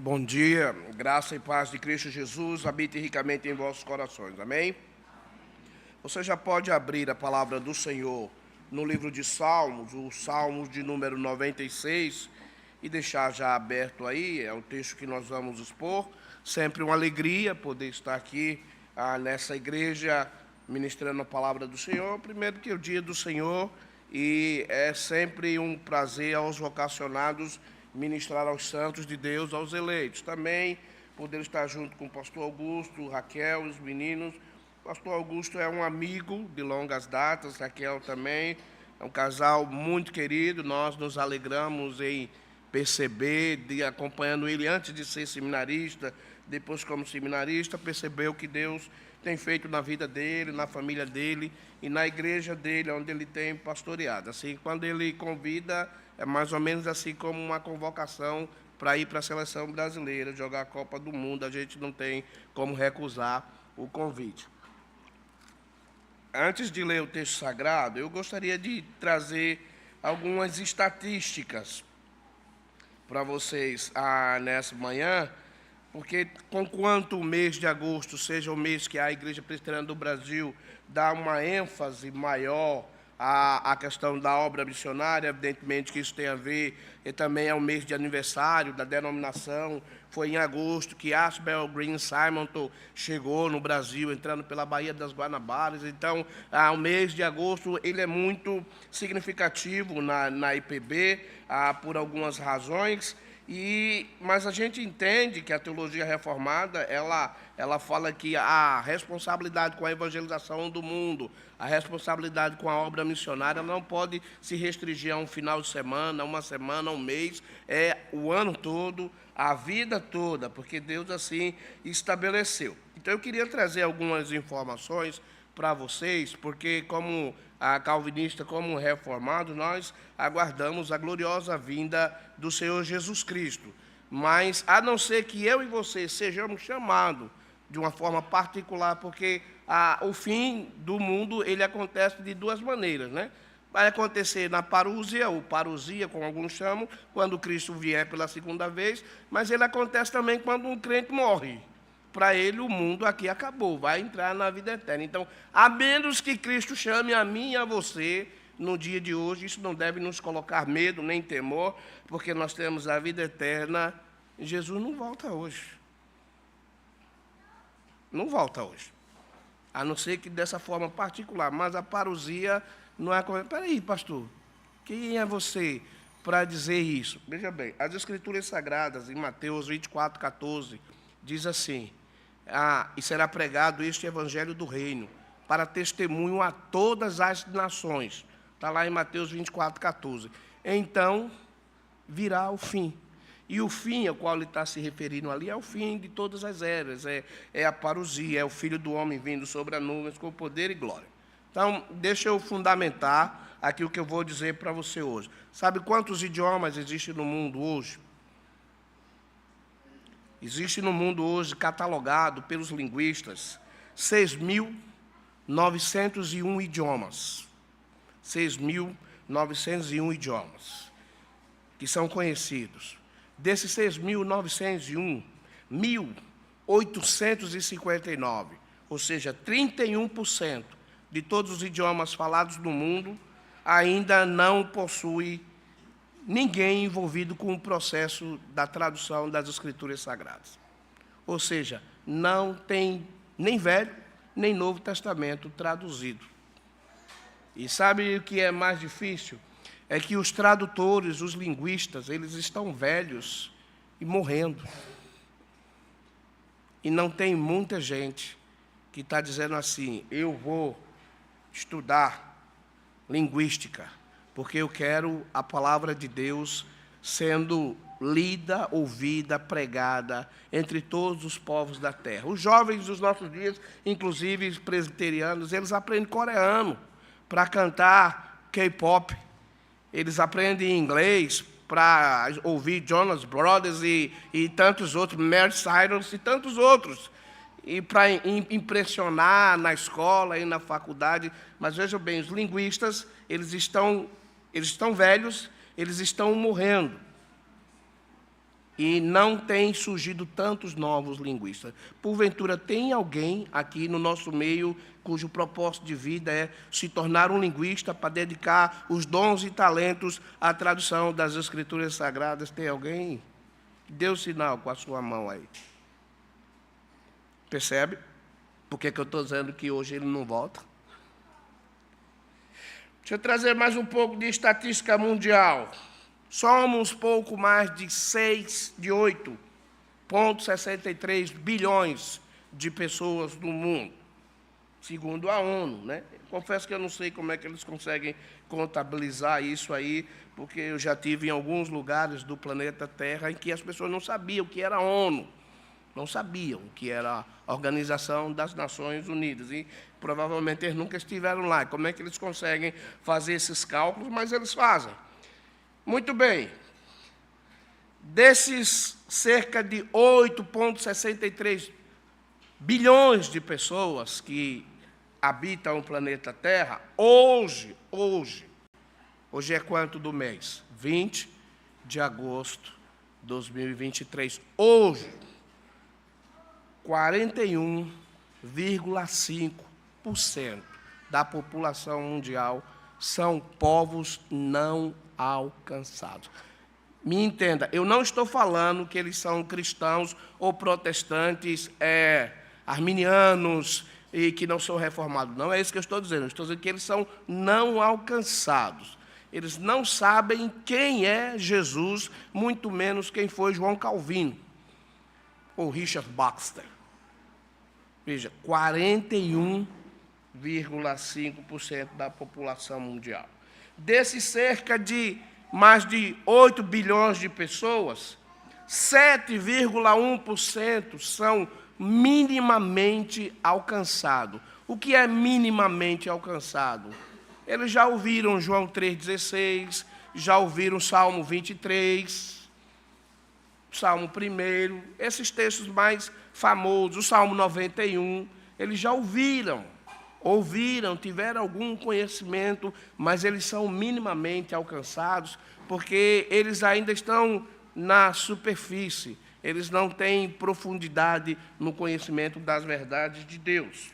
Bom dia, graça e paz de Cristo Jesus habite ricamente em vossos corações, amém? Você já pode abrir a palavra do Senhor no livro de Salmos, o Salmos de número 96, e deixar já aberto aí, é o texto que nós vamos expor. Sempre uma alegria poder estar aqui nessa igreja ministrando a palavra do Senhor, primeiro que é o dia do Senhor, e é sempre um prazer aos vocacionados ministrar aos santos de Deus, aos eleitos. Também poder estar junto com o pastor Augusto, Raquel, os meninos. O pastor Augusto é um amigo de longas datas, Raquel também, é um casal muito querido. Nós nos alegramos em perceber, acompanhando ele antes de ser seminarista, depois como seminarista, percebeu que Deus tem feito na vida dele, na família dele e na igreja dele, onde ele tem pastoreado. Assim, quando ele convida, é mais ou menos assim como uma convocação para ir para a seleção brasileira, jogar a Copa do Mundo, a gente não tem como recusar o convite. Antes de ler o texto sagrado, eu gostaria de trazer algumas estatísticas para vocês nessa manhã, porque conquanto o mês de agosto seja o mês que a Igreja Presbiteriana do Brasil dá uma ênfase maior à questão da obra missionária, evidentemente que isso tem a ver, e também é o mês de aniversário da denominação. Foi em agosto que Ashbel Green Simonton chegou no Brasil, entrando pela Baía das Guanabaras. Então, o mês de agosto ele é muito significativo na IPB, por algumas razões. Mas a gente entende que a teologia reformada, ela fala que a responsabilidade com a evangelização do mundo, a responsabilidade com a obra missionária, ela não pode se restringir a um final de semana, uma semana, um mês, é o ano todo, a vida toda, porque Deus assim estabeleceu. Então eu queria trazer algumas informações para vocês, porque como calvinista, como reformado, nós aguardamos a gloriosa vinda do Senhor Jesus Cristo. Mas, a não ser que eu e você sejamos chamados de uma forma particular, porque o fim do mundo ele acontece de duas maneiras, né? Vai acontecer na parúzia, ou parousia, como alguns chamam, quando Cristo vier pela segunda vez, mas ele acontece também quando um crente morre. Para ele, o mundo aqui acabou, vai entrar na vida eterna. Então, a menos que Cristo chame a mim e a você, no dia de hoje, isso não deve nos colocar medo nem temor, porque nós temos a vida eterna. Jesus não volta hoje. Não volta hoje. A não ser que dessa forma particular, mas a parousia não é... Espera aí, pastor, quem é você para dizer isso? Veja bem, as Escrituras Sagradas, em Mateus 24, 14, diz assim: e será pregado este evangelho do reino, para testemunho a todas as nações. Está lá em Mateus 24, 14. Então, virá o fim. E o fim ao qual ele está se referindo ali é o fim de todas as eras, é a parousia, é o Filho do Homem vindo sobre as nuvens com poder e glória. Então, deixa eu fundamentar aqui o que eu vou dizer para você hoje. Sabe quantos idiomas existem no mundo hoje? Existe no mundo hoje, catalogado pelos linguistas, 6.901 idiomas. 6.901 idiomas que são conhecidos. Desses 6.901, 1.859, ou seja, 31% de todos os idiomas falados no mundo, ainda não possui ninguém envolvido com o processo da tradução das Escrituras Sagradas. Ou seja, não tem nem Velho, nem Novo Testamento traduzido. E sabe o que é mais difícil? É que os tradutores, os linguistas, eles estão velhos e morrendo. E não tem muita gente que está dizendo assim: eu vou estudar linguística, porque eu quero a palavra de Deus sendo lida, ouvida, pregada entre todos os povos da terra. Os jovens dos nossos dias, inclusive os presbiterianos, eles aprendem coreano para cantar K-pop. Eles aprendem inglês para ouvir Jonas Brothers e tantos outros, Mary Cyrus e tantos outros, e para impressionar na escola e na faculdade. Mas vejam bem, os linguistas, eles estão velhos, eles estão morrendo. E não tem surgido tantos novos linguistas. Porventura, tem alguém aqui no nosso meio cujo propósito de vida é se tornar um linguista para dedicar os dons e talentos à tradução das Escrituras Sagradas? Tem alguém? Dê o sinal com a sua mão aí. Percebe? Por que eu estou dizendo que hoje ele não volta? Deixa eu trazer mais um pouco de estatística mundial. Somos pouco mais de 8,63 bilhões de pessoas no mundo, segundo a ONU, né? Confesso que eu não sei como é que eles conseguem contabilizar isso aí, porque eu já tive em alguns lugares do planeta Terra em que as pessoas não sabiam o que era a ONU, não sabiam o que era a Organização das Nações Unidas, e provavelmente eles nunca estiveram lá. Como é que eles conseguem fazer esses cálculos? Mas eles fazem. Muito bem. Desses cerca de 8,63 bilhões de pessoas que habitam o planeta Terra, hoje é quanto do mês? 20 de agosto de 2023. Hoje, 41,5% da população mundial são povos não alcançados. Me entenda, eu não estou falando que eles são cristãos ou protestantes, arminianos e que não são reformados. Não é isso que eu estou dizendo. Eu estou dizendo que eles são não alcançados. Eles não sabem quem é Jesus, muito menos quem foi João Calvino ou Richard Baxter. Veja, 41,5% da população mundial. Desses cerca de mais de 8 bilhões de pessoas, 7,1% são minimamente alcançados. O que é minimamente alcançado? Eles já ouviram João 3,16, já ouviram Salmo 23, Salmo 1, esses textos mais famosos, o Salmo 91, eles já ouviram, tiveram algum conhecimento, mas eles são minimamente alcançados, porque eles ainda estão na superfície, eles não têm profundidade no conhecimento das verdades de Deus.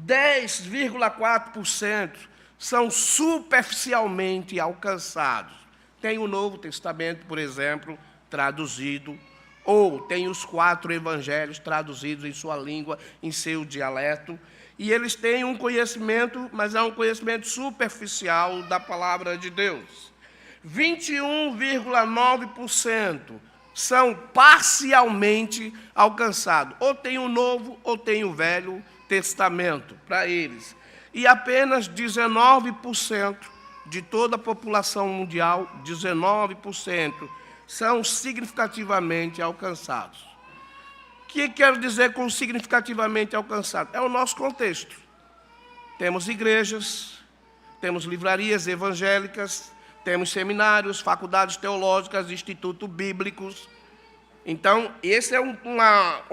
10,4% são superficialmente alcançados. Tem o Novo Testamento, por exemplo, traduzido, ou tem os 4 evangelhos traduzidos em sua língua, em seu dialeto, e eles têm um conhecimento, mas é um conhecimento superficial da palavra de Deus. 21,9% são parcialmente alcançados. Ou tem o Novo ou tem o Velho Testamento para eles. E apenas 19% de toda a população mundial, 19%, são significativamente alcançados. O que quero dizer com significativamente alcançado? É o nosso contexto. Temos igrejas, temos livrarias evangélicas, temos seminários, faculdades teológicas, institutos bíblicos. Então, esse é um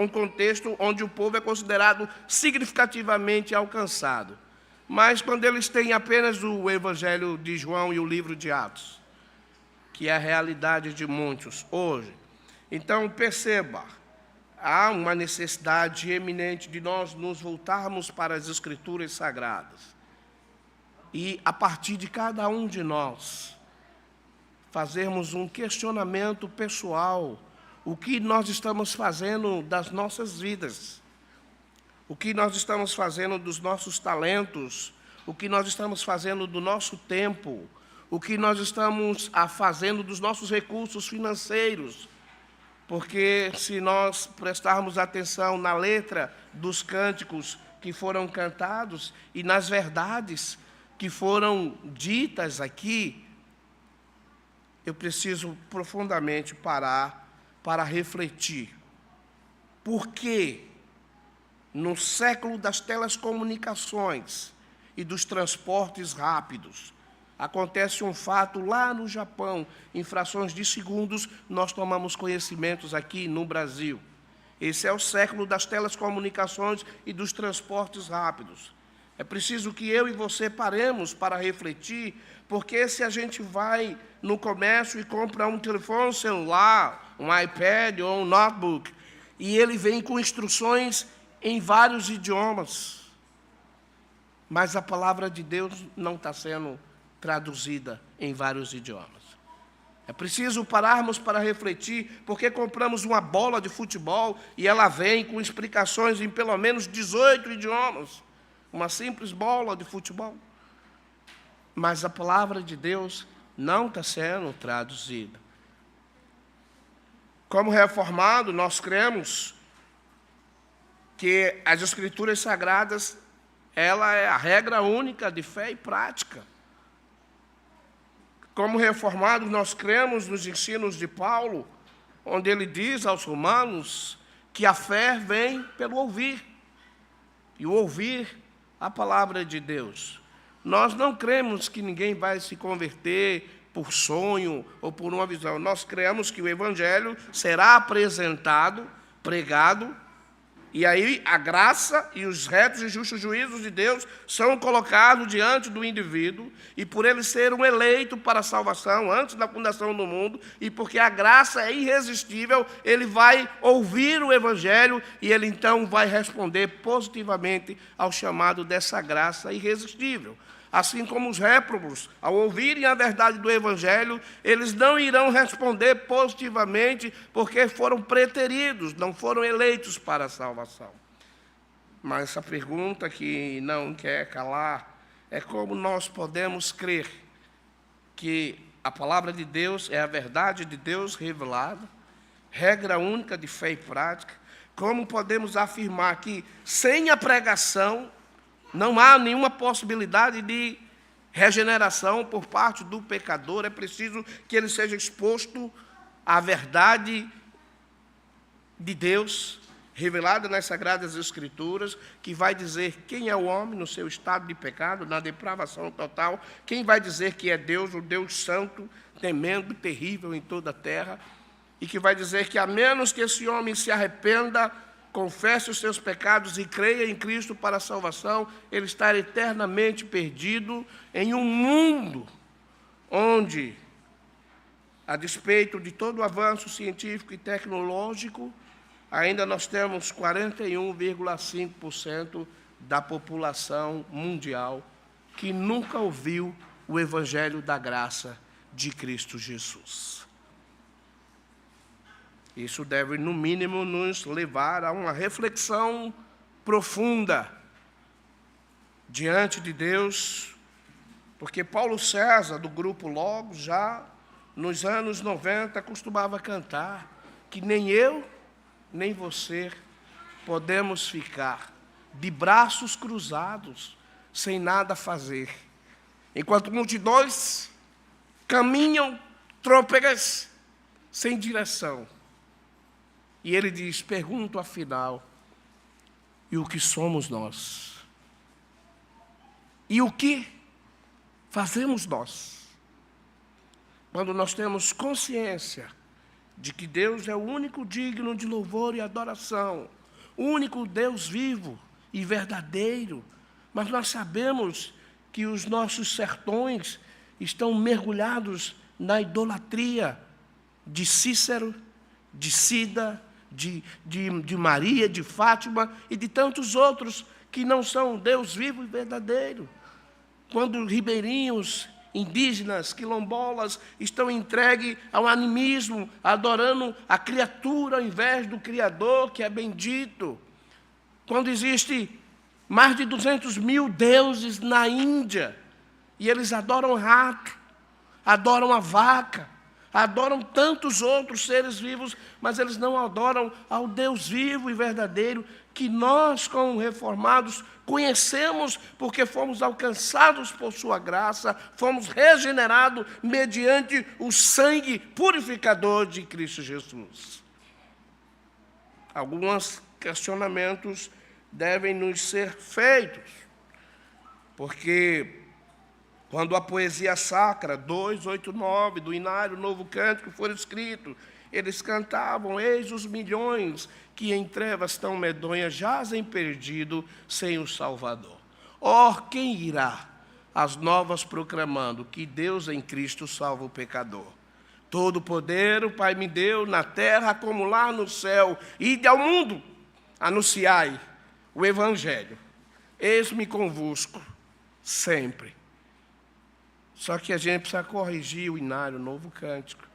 contexto onde o povo é considerado significativamente alcançado. Mas quando eles têm apenas o Evangelho de João e o livro de Atos, que é a realidade de muitos hoje. Então, perceba, há uma necessidade eminente de nós nos voltarmos para as Escrituras Sagradas. E, a partir de cada um de nós, fazermos um questionamento pessoal. O que nós estamos fazendo das nossas vidas? O que nós estamos fazendo dos nossos talentos? O que nós estamos fazendo do nosso tempo? O que nós estamos fazendo dos nossos recursos financeiros? Porque se nós prestarmos atenção na letra dos cânticos que foram cantados e nas verdades que foram ditas aqui, eu preciso profundamente parar para refletir. Por que, no século das telecomunicações e dos transportes rápidos, acontece um fato lá no Japão, em frações de segundos, nós tomamos conhecimentos aqui no Brasil. Esse é o século das telecomunicações e dos transportes rápidos. É preciso que eu e você paremos para refletir, porque se a gente vai no comércio e compra um telefone celular, um iPad ou um notebook, e ele vem com instruções em vários idiomas, mas a palavra de Deus não está sendo traduzida em vários idiomas. É preciso pararmos para refletir, porque compramos uma bola de futebol e ela vem com explicações em pelo menos 18 idiomas. Uma simples bola de futebol. Mas a palavra de Deus não está sendo traduzida. Como reformado, nós cremos que as Escrituras Sagradas, ela é a regra única de fé e prática. Como reformados, nós cremos nos ensinos de Paulo, onde ele diz aos romanos que a fé vem pelo ouvir, e o ouvir a palavra de Deus. Nós não cremos que ninguém vai se converter por sonho ou por uma visão. Nós cremos que o Evangelho será apresentado, pregado, e aí a graça e os retos e justos juízos de Deus são colocados diante do indivíduo, e por ele ser um eleito para a salvação antes da fundação do mundo, e porque a graça é irresistível, ele vai ouvir o Evangelho e ele então vai responder positivamente ao chamado dessa graça irresistível. Assim como os réprobos, ao ouvirem a verdade do Evangelho, eles não irão responder positivamente, porque foram preteridos, não foram eleitos para a salvação. Mas essa pergunta que não quer calar é como nós podemos crer que a palavra de Deus é a verdade de Deus revelada, regra única de fé e prática. Como podemos afirmar que sem a pregação não há nenhuma possibilidade de regeneração por parte do pecador? É preciso que ele seja exposto à verdade de Deus, revelada nas Sagradas Escrituras, que vai dizer quem é o homem no seu estado de pecado, na depravação total, quem vai dizer que é Deus, o Deus santo, temendo, terrível em toda a terra, e que vai dizer que a menos que esse homem se arrependa, confesse os seus pecados e creia em Cristo para a salvação, ele está eternamente perdido em um mundo onde, a despeito de todo o avanço científico e tecnológico, ainda nós temos 41,5% da população mundial que nunca ouviu o Evangelho da graça de Cristo Jesus. Isso deve, no mínimo, nos levar a uma reflexão profunda diante de Deus, porque Paulo César, do grupo Logos, já nos anos 90, costumava cantar que nem eu, nem você podemos ficar de braços cruzados, sem nada fazer, enquanto multidões caminham trôpegas sem direção. E ele diz, pergunto afinal, e o que somos nós? E o que fazemos nós? Quando nós temos consciência de que Deus é o único digno de louvor e adoração, o único Deus vivo e verdadeiro, mas nós sabemos que os nossos sertões estão mergulhados na idolatria de Cícero, de Cida, de Maria, de Fátima e de tantos outros que não são Deus vivo e verdadeiro. Quando ribeirinhos, indígenas, quilombolas estão entregues ao animismo, adorando a criatura ao invés do Criador, que é bendito. Quando existe mais de 200 mil deuses na Índia, e eles adoram rato, adoram a vaca, adoram tantos outros seres vivos, mas eles não adoram ao Deus vivo e verdadeiro, que nós, como reformados, conhecemos porque fomos alcançados por sua graça, fomos regenerados mediante o sangue purificador de Cristo Jesus. Alguns questionamentos devem nos ser feitos, porque quando a poesia sacra 289 do Inário Novo Cântico for escrito, eles cantavam, eis os milhões que em trevas tão medonhas jazem perdido sem o Salvador. Quem irá? As novas proclamando que Deus em Cristo salva o pecador. Todo poder o Pai me deu, na terra como lá no céu. Ide ao mundo, anunciai o Evangelho. Eis-me convosco, sempre. Só que a gente precisa corrigir o inário, o novo cântico.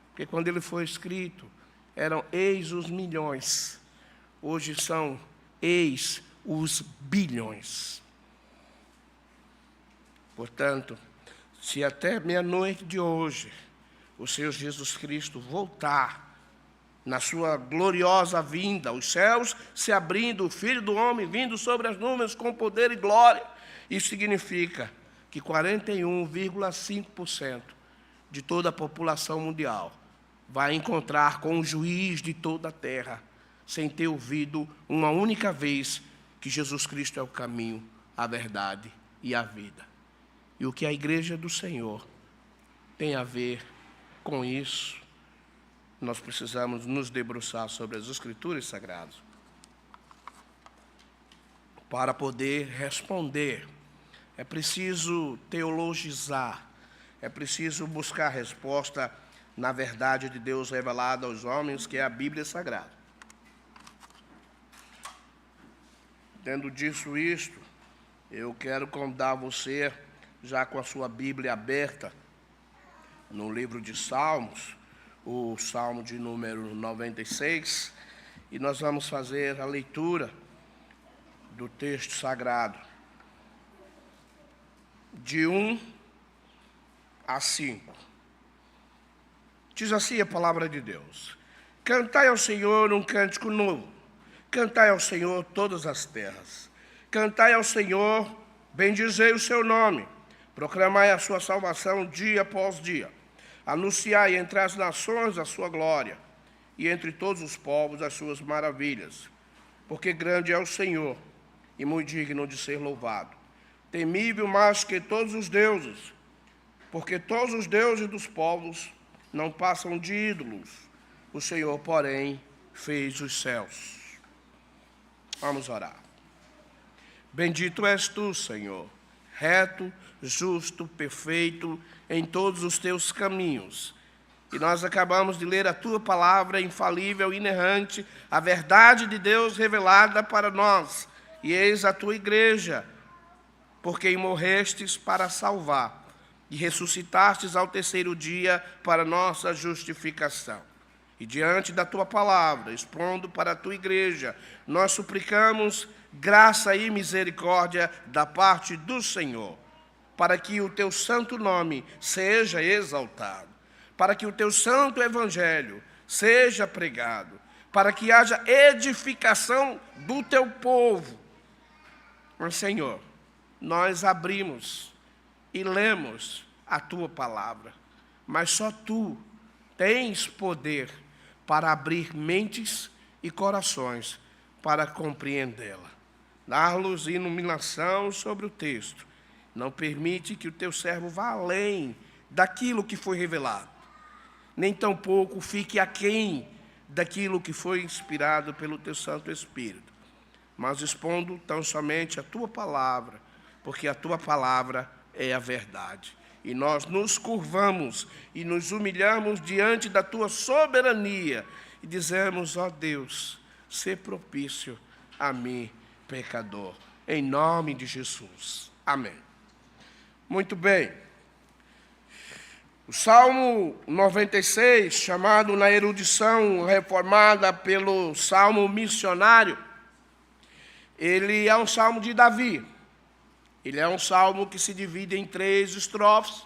Porque quando ele foi escrito, eram eis os milhões. Hoje são eis os bilhões. Portanto, se até meia-noite de hoje o Senhor Jesus Cristo voltar na sua gloriosa vinda, os céus se abrindo, o Filho do Homem vindo sobre as nuvens com poder e glória, isso significa que 41,5% de toda a população mundial vai encontrar com o juiz de toda a terra, sem ter ouvido uma única vez que Jesus Cristo é o caminho, a verdade e a vida. E o que a Igreja do Senhor tem a ver com isso, nós precisamos nos debruçar sobre as Escrituras Sagradas para poder responder. É preciso teologizar, é preciso buscar resposta na verdade de Deus revelada aos homens, que é a Bíblia Sagrada. Tendo dito isto, eu quero convidar você, já com a sua Bíblia aberta, no livro de Salmos, o Salmo de número 96, e nós vamos fazer a leitura do texto sagrado, de 1 a 5. Diz assim a palavra de Deus: Cantai ao Senhor um cântico novo, cantai ao Senhor todas as terras, cantai ao Senhor, bendizei o seu nome, proclamai a sua salvação dia após dia, anunciai entre as nações a sua glória, e entre todos os povos as suas maravilhas, porque grande é o Senhor, e muito digno de ser louvado, temível mais que todos os deuses, porque todos os deuses dos povos não passam de ídolos, o Senhor, porém, fez os céus. Vamos orar. Bendito és tu, Senhor, reto, justo, perfeito em todos os teus caminhos. E nós acabamos de ler a tua palavra infalível, inerrante, a verdade de Deus revelada para nós. E eis a tua igreja, por quem morrestes para salvar, e ressuscitastes ao terceiro dia para nossa justificação. E diante da tua palavra, expondo para a tua igreja, nós suplicamos graça e misericórdia da parte do Senhor, para que o teu santo nome seja exaltado, para que o teu santo evangelho seja pregado, para que haja edificação do teu povo. Mas, Senhor, nós abrimos e lemos a tua palavra, mas só tu tens poder para abrir mentes e corações para compreendê-la. Dar-lhes iluminação sobre o texto. Não permite que o teu servo vá além daquilo que foi revelado, nem tampouco fique aquém daquilo que foi inspirado pelo teu Santo Espírito, mas expondo tão somente a tua palavra, porque a tua palavra é a verdade. E nós nos curvamos e nos humilhamos diante da tua soberania e dizemos: ó Deus, sê propício a mim, pecador, em nome de Jesus. Amém. Muito bem. O Salmo 96, chamado na erudição reformada pelo Salmo missionário, ele é um salmo de Davi. Ele é um salmo que se divide em 3 estrofes.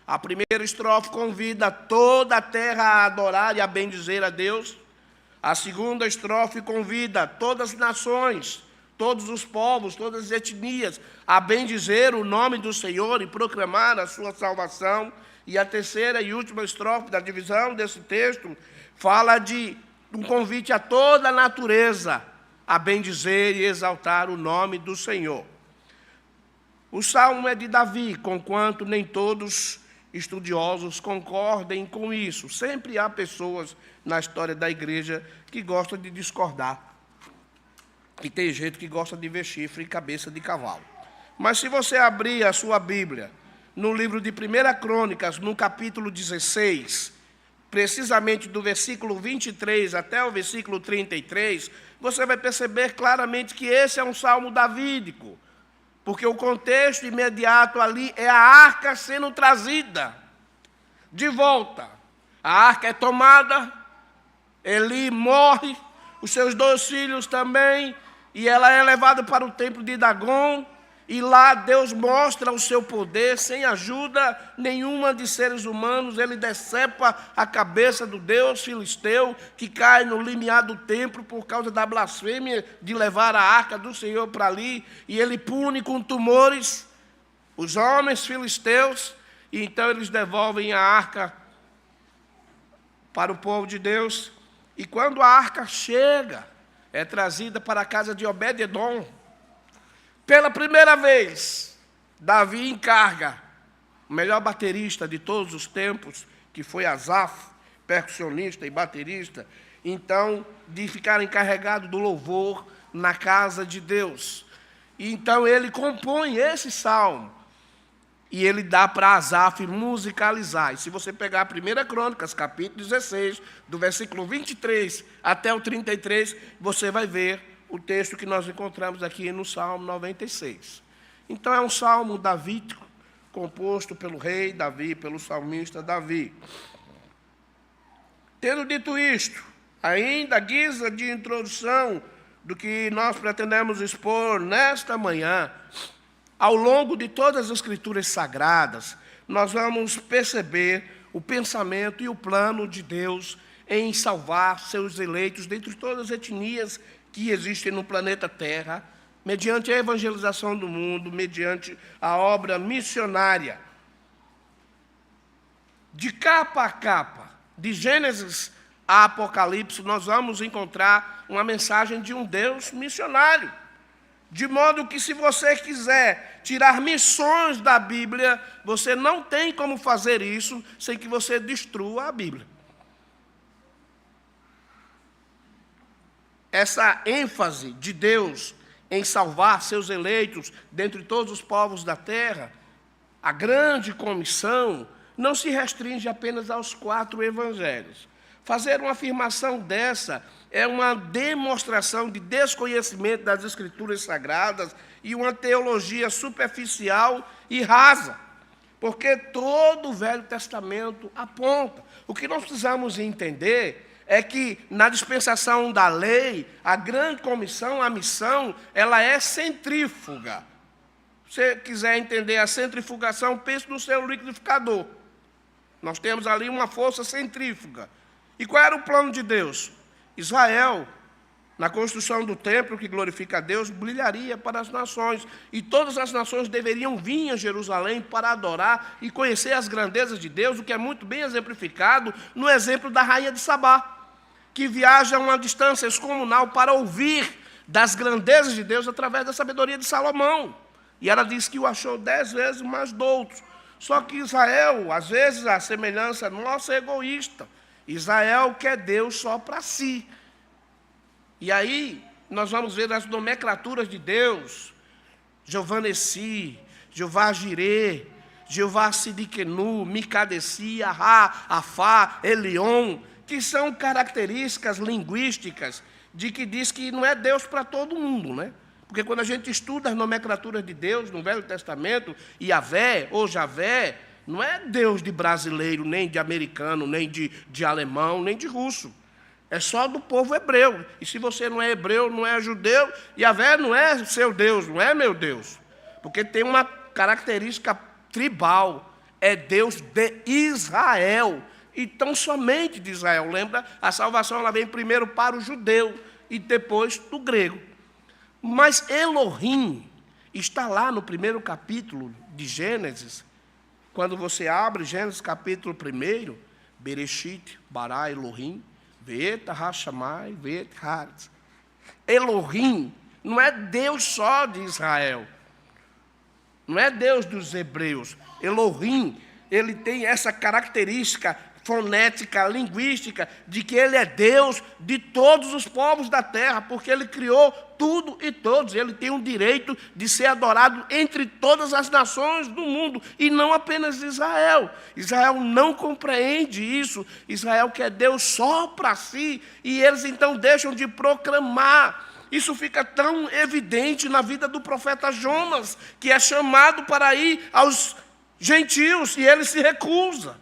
A primeira estrofe convida toda a terra a adorar e a bendizer a Deus. A segunda estrofe convida todas as nações, todos os povos, todas as etnias a bendizer o nome do Senhor e proclamar a sua salvação. E a terceira e última estrofe da divisão desse texto fala de um convite a toda a natureza a bendizer e exaltar o nome do Senhor. O salmo é de Davi, conquanto nem todos estudiosos concordem com isso. Sempre há pessoas na história da igreja que gostam de discordar. E tem gente que gosta de ver chifre e cabeça de cavalo. Mas se você abrir a sua Bíblia no livro de 1 Crônicas, no capítulo 16, precisamente do versículo 23 até o versículo 33, você vai perceber claramente que esse é um salmo davídico, porque o contexto imediato ali é a arca sendo trazida de volta. A arca é tomada, Eli morre, os seus 2 filhos também, e ela é levada para o templo de Dagon, e lá Deus mostra o seu poder, sem ajuda nenhuma de seres humanos. Ele decepa a cabeça do deus filisteu, que cai no limiar do templo por causa da blasfêmia de levar a arca do Senhor para ali, e ele pune com tumores os homens filisteus, e então eles devolvem a arca para o povo de Deus. E quando a arca chega, é trazida para a casa de Obed-edom. Pela primeira vez, Davi encarga o melhor baterista de todos os tempos, que foi Asaf, percussionista e baterista, então, de ficar encarregado do louvor na casa de Deus. E então ele compõe esse salmo, e ele dá para Asaf musicalizar. E se você pegar 1 Crônicas, capítulo 16, do versículo 23 até o 33, você vai ver o texto que nós encontramos aqui no Salmo 96. Então é um salmo davídico, composto pelo rei Davi, pelo salmista Davi. Tendo dito isto, ainda à guisa de introdução do que nós pretendemos expor nesta manhã, ao longo de todas as Escrituras Sagradas, nós vamos perceber o pensamento e o plano de Deus em salvar seus eleitos dentre todas as etnias que existem no planeta Terra, mediante a evangelização do mundo, mediante a obra missionária. De capa a capa, de Gênesis a Apocalipse, nós vamos encontrar uma mensagem de um Deus missionário. De modo que, se você quiser tirar missões da Bíblia, você não tem como fazer isso sem que você destrua a Bíblia. Essa ênfase de Deus em salvar seus eleitos dentre todos os povos da terra, a grande comissão, não se restringe apenas aos 4 evangelhos. Fazer uma afirmação dessa é uma demonstração de desconhecimento das Escrituras Sagradas e uma teologia superficial e rasa, porque todo o Velho Testamento aponta. O que nós precisamos entender é que, na dispensação da lei, a grande comissão, a missão, ela é centrífuga. Se você quiser entender a centrifugação, pense no seu liquidificador. Nós temos ali uma força centrífuga. E qual era o plano de Deus? Israel, na construção do templo que glorifica a Deus, brilharia para as nações. E todas as nações deveriam vir a Jerusalém para adorar e conhecer as grandezas de Deus, o que é muito bem exemplificado no exemplo da rainha de Sabá, que viaja uma distância excomunal para ouvir das grandezas de Deus através da sabedoria de Salomão. E ela diz que o achou 10 vezes mais douto. Só que Israel, às vezes, a semelhança nossa é egoísta. Israel quer Deus só para si. E aí, nós vamos ver as nomenclaturas de Deus: Jeová Nessi, Jeová Jirê, Jeová Sidikenu, Micadessi, Ahá, Afá, Elion, que são características linguísticas de que diz que não é Deus para todo mundo, né? Porque quando a gente estuda as nomenclaturas de Deus no Velho Testamento, Yavé ou Javé, não é Deus de brasileiro, nem de americano, nem de alemão, nem de russo. É só do povo hebreu. E se você não é hebreu, não é judeu, Yavé não é seu Deus, não é meu Deus. Porque tem uma característica tribal, é Deus de Israel. E tão somente de Israel. Lembra? A salvação ela vem primeiro para o judeu e depois do grego. Mas Elohim está lá no primeiro capítulo de Gênesis. Quando você abre Gênesis capítulo 1, Bereshit, Bara Elohim, Ve'et Hashamai, Ve'et Haaretz. Elohim não é Deus só de Israel. Não é Deus dos hebreus. Elohim, ele tem essa característica fonética, linguística, de que Ele é Deus de todos os povos da terra, porque Ele criou tudo e todos. Ele tem o direito de ser adorado entre todas as nações do mundo, e não apenas Israel. Israel não compreende isso. Israel quer Deus só para si, e eles então deixam de proclamar. Isso fica tão evidente na vida do profeta Jonas, que é chamado para ir aos gentios, e ele se recusa.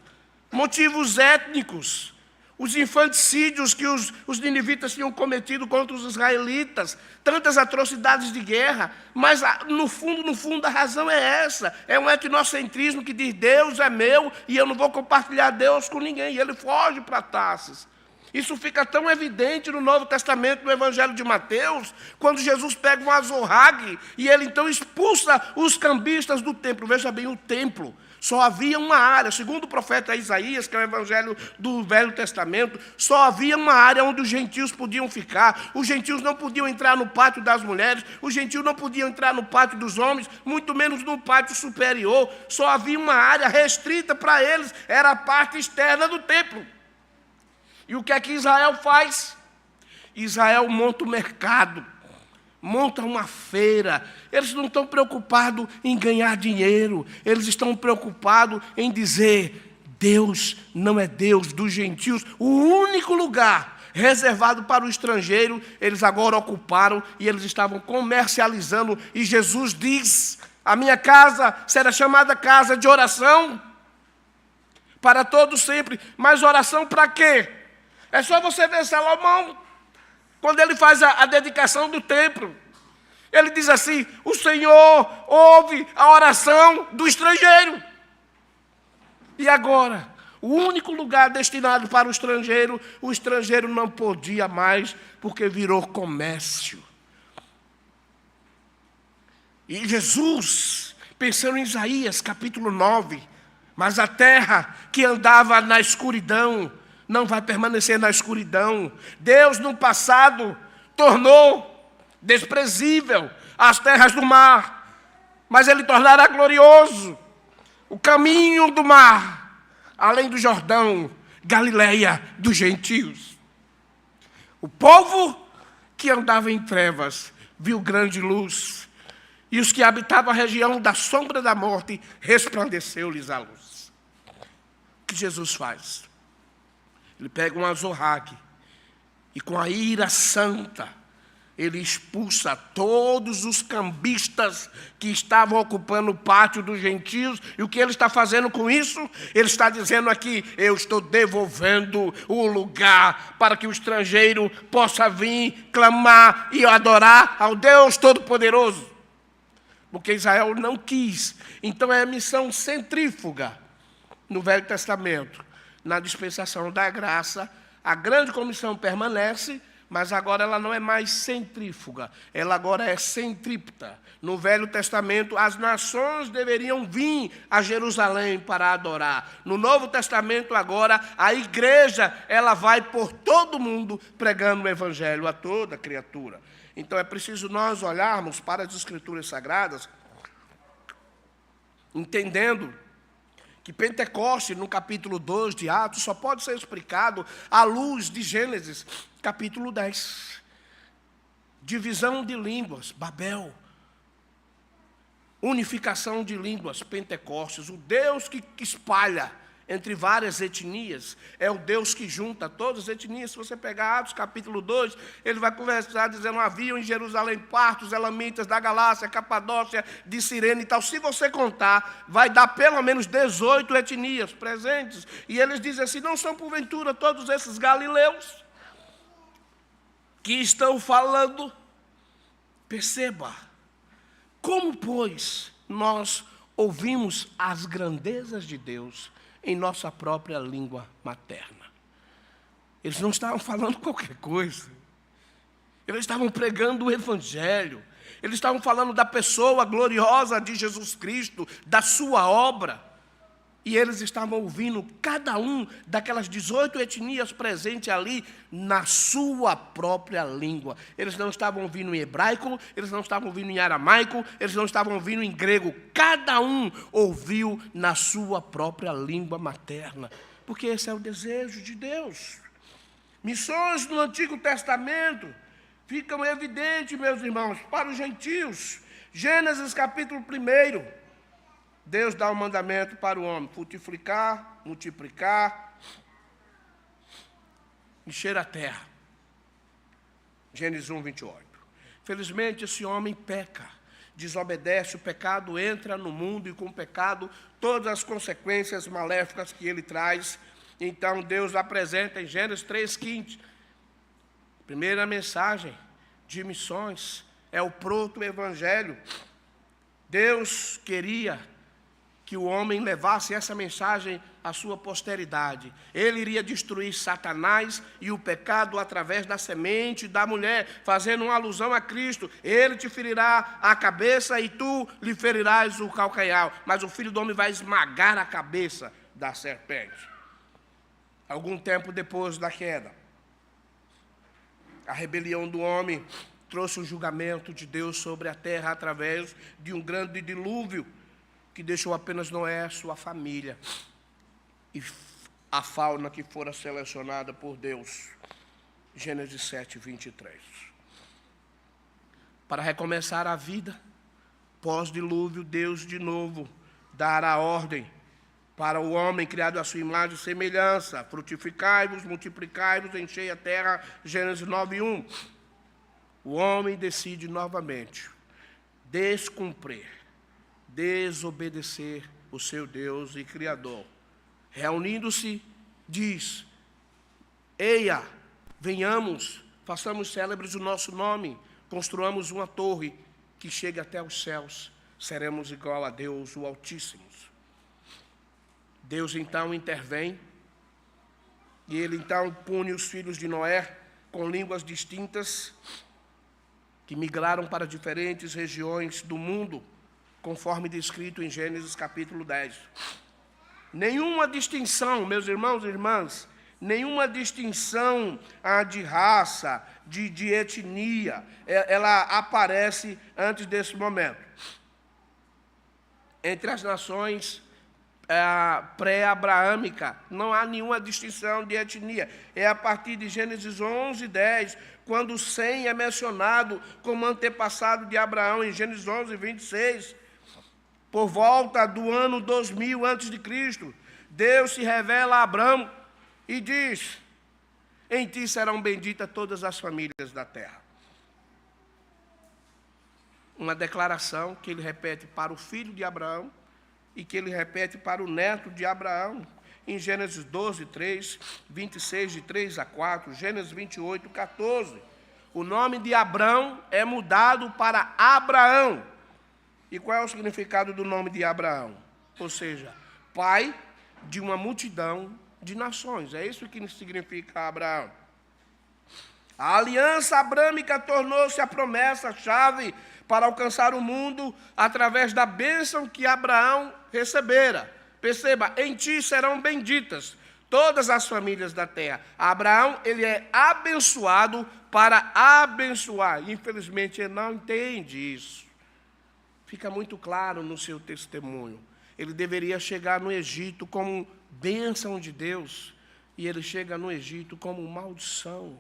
Motivos étnicos, os infanticídios que os ninivitas tinham cometido contra os israelitas, tantas atrocidades de guerra, mas no fundo a razão é essa, é um etnocentrismo que diz: Deus é meu e eu não vou compartilhar Deus com ninguém, e ele foge para Tarsis. Isso fica tão evidente no Novo Testamento, no Evangelho de Mateus, quando Jesus pega um azorrague e ele então expulsa os cambistas do templo. Veja bem, o templo só havia uma área, segundo o profeta Isaías, que é o Evangelho do Velho Testamento, só havia uma área onde os gentios podiam ficar. Os gentios não podiam entrar no pátio das mulheres, os gentios não podiam entrar no pátio dos homens, muito menos no pátio superior. Só havia uma área restrita para eles, era a parte externa do templo. E o que é que Israel faz? Israel monta um mercado, monta uma feira. Eles não estão preocupados em ganhar dinheiro, eles estão preocupados em dizer: Deus não é Deus dos gentios. O único lugar reservado para o estrangeiro, eles agora ocuparam, e eles estavam comercializando. E Jesus diz: a minha casa será chamada casa de oração para todos sempre. Mas oração para quê? É só você ver Salomão, quando ele faz a dedicação do templo. Ele diz assim: o Senhor ouve a oração do estrangeiro. E agora, o único lugar destinado para o estrangeiro não podia mais, porque virou comércio. E Jesus, pensando em Isaías capítulo 9, mas a terra que andava na escuridão não vai permanecer na escuridão. Deus, no passado, tornou desprezível as terras do mar, mas Ele tornará glorioso o caminho do mar, além do Jordão, Galileia dos gentios. O povo que andava em trevas viu grande luz, e os que habitavam a região da sombra da morte, resplandeceu-lhes a luz. O que Jesus faz? Ele pega um azorrague e, com a ira santa, ele expulsa todos os cambistas que estavam ocupando o pátio dos gentios. E o que ele está fazendo com isso? Ele está dizendo aqui: eu estou devolvendo o lugar para que o estrangeiro possa vir clamar e adorar ao Deus Todo-Poderoso. Porque Israel não quis. Então é a missão centrífuga no Velho Testamento. Na dispensação da graça, a grande comissão permanece, mas agora ela não é mais centrífuga, ela agora é centrípeta. No Velho Testamento, as nações deveriam vir a Jerusalém para adorar. No Novo Testamento, agora, a igreja, ela vai por todo o mundo pregando o evangelho a toda criatura. Então é preciso nós olharmos para as Escrituras Sagradas, entendendo que Pentecoste, no capítulo 2 de Atos, só pode ser explicado à luz de Gênesis, capítulo 10. Divisão de línguas, Babel. Unificação de línguas, Pentecostes. O Deus que espalha entre várias etnias é o Deus que junta todas as etnias. Se você pegar Atos capítulo 2, ele vai conversar dizendo: haviam em Jerusalém partos, elamitas da Galácia, Capadócia, de Cirene e tal. Se você contar, vai dar pelo menos 18 etnias presentes. E eles dizem assim: não são porventura todos esses galileus que estão falando? Perceba, como, pois, nós ouvimos as grandezas de Deus em nossa própria língua materna. Eles não estavam falando qualquer coisa. Eles estavam pregando o evangelho. Eles estavam falando da pessoa gloriosa de Jesus Cristo, da sua obra. E eles estavam ouvindo cada um daquelas 18 etnias presentes ali na sua própria língua. Eles não estavam ouvindo em hebraico, eles não estavam ouvindo em aramaico, eles não estavam ouvindo em grego. Cada um ouviu na sua própria língua materna. porque esse é o desejo de Deus. Missões no Antigo Testamento ficam evidentes, meus irmãos, para os gentios. Gênesis capítulo 1, Deus dá um mandamento para o homem: frutificar, multiplicar, encher a terra. Gênesis 1, 28. Felizmente esse homem peca, desobedece, o pecado entra no mundo e com o pecado todas as consequências maléficas que ele traz. Então Deus apresenta em Gênesis 3,15, primeira mensagem de missões, é o proto-evangelho. Deus queria que o homem levasse essa mensagem à sua posteridade. Ele iria destruir Satanás e o pecado através da semente da mulher, fazendo uma alusão a Cristo. Ele te ferirá a cabeça e tu lhe ferirás o calcanhar, mas o Filho do Homem vai esmagar a cabeça da serpente. Algum tempo depois da queda, a rebelião do homem trouxe o julgamento de Deus sobre a terra através de um grande dilúvio que deixou apenas Noé, sua família e a fauna que fora selecionada por Deus. Gênesis 7, 23. Para recomeçar a vida, pós-dilúvio, Deus de novo dará ordem para o homem criado à sua imagem e semelhança: frutificai-vos, multiplicai-vos, enchei a terra. Gênesis 9, 1. O homem decide novamente descumprir, desobedecer o seu Deus e Criador. Reunindo-se, diz: eia, venhamos, façamos célebres o nosso nome, construamos uma torre que chegue até os céus, seremos igual a Deus, o Altíssimo. Deus então intervém, e ele então pune os filhos de Noé com línguas distintas, que migraram para diferentes regiões do mundo, conforme descrito em Gênesis capítulo 10. Nenhuma distinção, meus irmãos e irmãs, nenhuma distinção de raça, de etnia, ela aparece antes desse momento. Entre as nações pré-abraâmica, não há nenhuma distinção de etnia. É a partir de Gênesis 11, 10, quando Sem é mencionado como antepassado de Abraão, em Gênesis 11, 26, por volta do ano 2000 a.C., Deus se revela a Abraão e diz: em ti serão benditas todas as famílias da terra. Uma declaração que ele repete para o filho de Abraão e que ele repete para o neto de Abraão, em Gênesis 12, 3, 26, de 3 a 4, Gênesis 28, 14. O nome de Abrão é mudado para Abraão. E qual é o significado do nome de Abraão? Ou seja, pai de uma multidão de nações. É isso que significa Abraão. A aliança abrâmica tornou-se a promessa-chave para alcançar o mundo através da bênção que Abraão recebera. Perceba, em ti serão benditas todas as famílias da terra. Abraão, ele é abençoado para abençoar. Infelizmente, ele não entende isso. Fica muito claro no seu testemunho. Ele deveria chegar no Egito como bênção de Deus, e ele chega no Egito como maldição.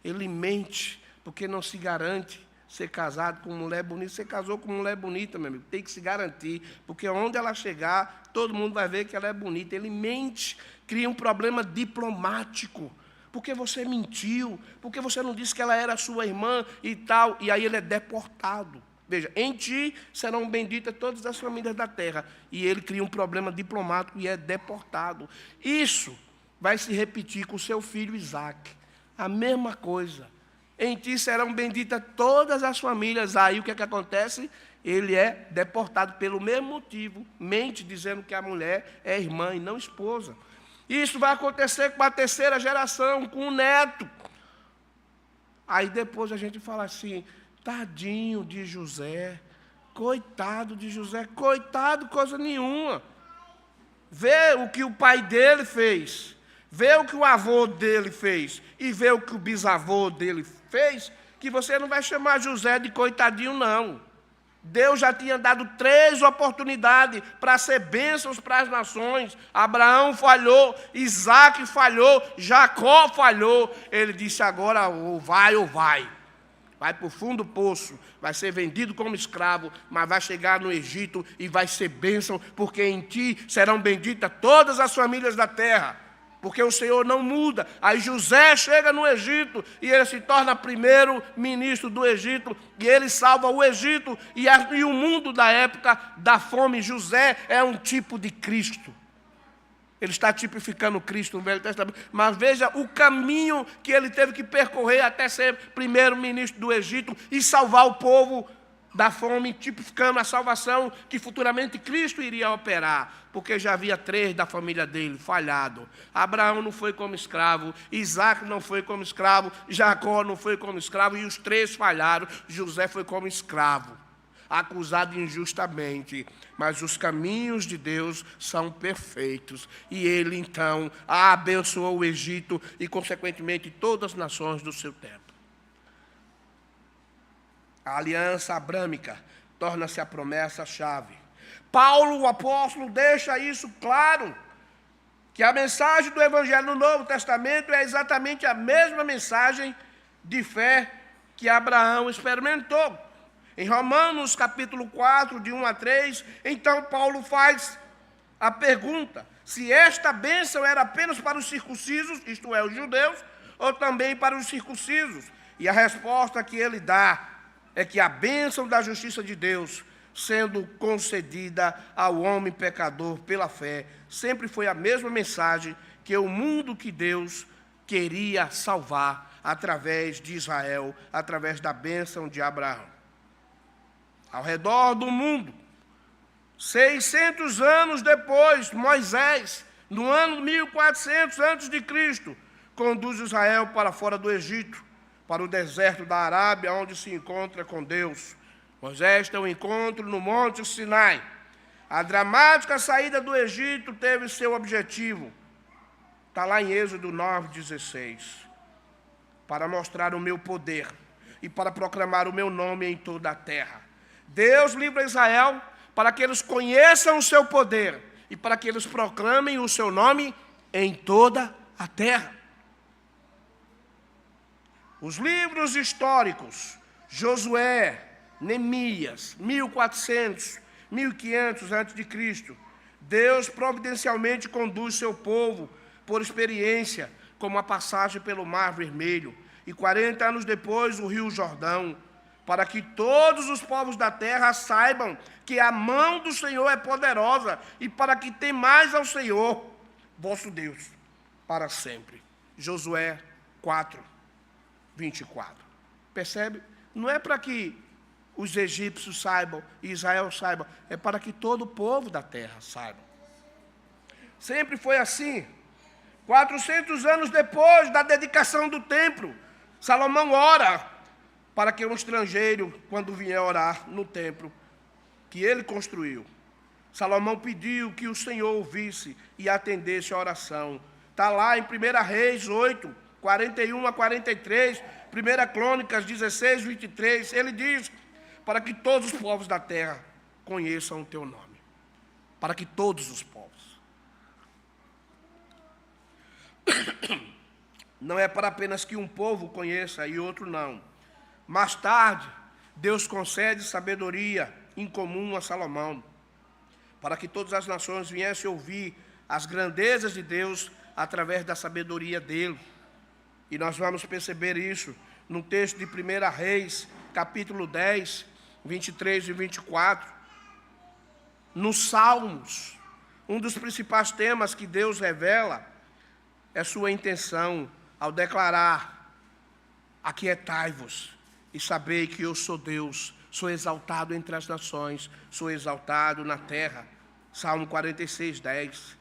Ele mente, porque não se garante ser casado com mulher bonita. Você casou com mulher bonita, meu amigo, tem que se garantir, porque onde ela chegar, todo mundo vai ver que ela é bonita. Ele mente, cria um problema diplomático, porque você mentiu, porque você não disse que ela era sua irmã e tal, e aí ele é deportado. Veja, em ti serão benditas todas as famílias da terra, e ele cria um problema diplomático e é deportado. Isso vai se repetir com seu filho Isaac, a mesma coisa. Em ti serão benditas todas as famílias. Aí o que é que acontece? Ele é deportado pelo mesmo motivo. Mente dizendo que a mulher é irmã e não esposa. Isso vai acontecer com a terceira geração, com o neto. Aí depois a gente fala assim: tadinho de José, coitado de José, coitado coisa nenhuma. Vê o que o pai dele fez, vê o que o avô dele fez e vê o que o bisavô dele fez, que você não vai chamar José de coitadinho, não. Deus já tinha dado 3 oportunidades para ser bênçãos para as nações. Abraão falhou, Isaac falhou, Jacó falhou. Ele disse agora, ou vai ou vai. Vai para o fundo do poço, vai ser vendido como escravo, mas vai chegar no Egito e vai ser bênção, porque em ti serão benditas todas as famílias da terra. Porque o Senhor não muda. Aí José chega no Egito e ele se torna primeiro ministro do Egito e ele salva o Egito e o mundo da época da fome. José é um tipo de Cristo. Ele está tipificando Cristo no Velho Testamento. Mas veja o caminho que ele teve que percorrer até ser primeiro ministro do Egito e salvar o povo da fome, tipificando a salvação que futuramente Cristo iria operar, porque já havia 3 da família dele falhado. Abraão não foi como escravo, Isaac não foi como escravo, Jacó não foi como escravo, e os 3 falharam. José foi como escravo, acusado injustamente, mas os caminhos de Deus são perfeitos, e ele então abençoou o Egito e consequentemente todas as nações do seu tempo. A aliança abrâmica torna-se a promessa-chave. Paulo, o apóstolo, deixa isso claro, que a mensagem do Evangelho no Novo Testamento é exatamente a mesma mensagem de fé que Abraão experimentou. Em Romanos capítulo 4, de 1 a 3, então Paulo faz a pergunta, se esta bênção era apenas para os circuncisos, isto é, os judeus, ou também para os circuncisos. E a resposta que ele dá é que a bênção da justiça de Deus, sendo concedida ao homem pecador pela fé, sempre foi a mesma mensagem que o mundo que Deus queria salvar através de Israel, através da bênção de Abraão. Ao redor do mundo, 600 anos depois, Moisés, no ano 1400 a.C., conduz Israel para fora do Egito, para o deserto da Arábia, onde se encontra com Deus. Moisés tem um encontro no Monte Sinai. A dramática saída do Egito teve seu objetivo. Está lá em Êxodo 9:16. Para mostrar o meu poder e para proclamar o meu nome em toda a terra. Deus livra Israel para que eles conheçam o seu poder e para que eles proclamem o seu nome em toda a terra. Os livros históricos, Josué, Neemias, 1400, 1500 a.C., Deus providencialmente conduz seu povo por experiência, como a passagem pelo Mar Vermelho, e 40 anos depois o Rio Jordão, para que todos os povos da terra saibam que a mão do Senhor é poderosa e para que temais ao Senhor, vosso Deus, para sempre. Josué 4:24. Percebe? Não é para que os egípcios saibam e Israel saiba, é para que todo o povo da terra saiba. Sempre foi assim. 400 anos depois da dedicação do templo, Salomão ora para que um estrangeiro, quando vier orar no templo que ele construiu, Salomão pediu que o Senhor ouvisse e atendesse a oração. Está lá em 1 Reis 8, 41 a 43, 1 Crônicas 16, 23, ele diz, para que todos os povos da terra conheçam o teu nome. Para que todos os povos. Não é para apenas que um povo conheça e outro não. Mais tarde, Deus concede sabedoria incomum a Salomão, para que todas as nações viessem ouvir as grandezas de Deus através da sabedoria dele. E nós vamos perceber isso no texto de 1 Reis, capítulo 10, 23 e 24. Nos Salmos, um dos principais temas que Deus revela é sua intenção ao declarar: aquietai-vos e sabei que eu sou Deus, sou exaltado entre as nações, sou exaltado na terra. Salmo 46, 10.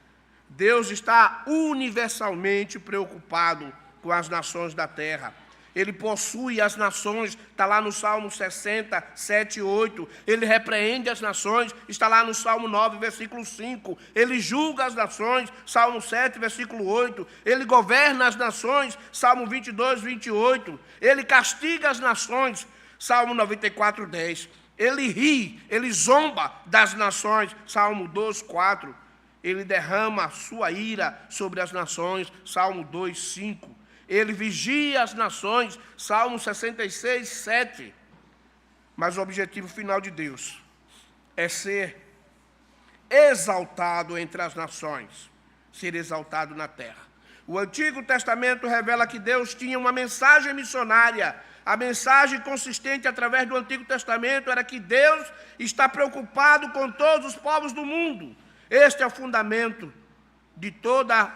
Deus está universalmente preocupado com as nações da terra. Ele possui as nações, está lá no Salmo 60, 7 e 8. Ele repreende as nações, está lá no Salmo 9, versículo 5. Ele julga as nações, Salmo 7, versículo 8. Ele governa as nações, Salmo 22, 28. Ele castiga as nações, Salmo 94, 10. Ele ri, ele zomba das nações. Salmo 2, 4. Ele derrama a sua ira sobre as nações. Salmo 2, 5. Ele vigia as nações. Salmo 66, 7. Mas o objetivo final de Deus é ser exaltado entre as nações, ser exaltado na terra. O Antigo Testamento revela que Deus tinha uma mensagem missionária. A mensagem consistente através do Antigo Testamento era que Deus está preocupado com todos os povos do mundo. Este é o fundamento de toda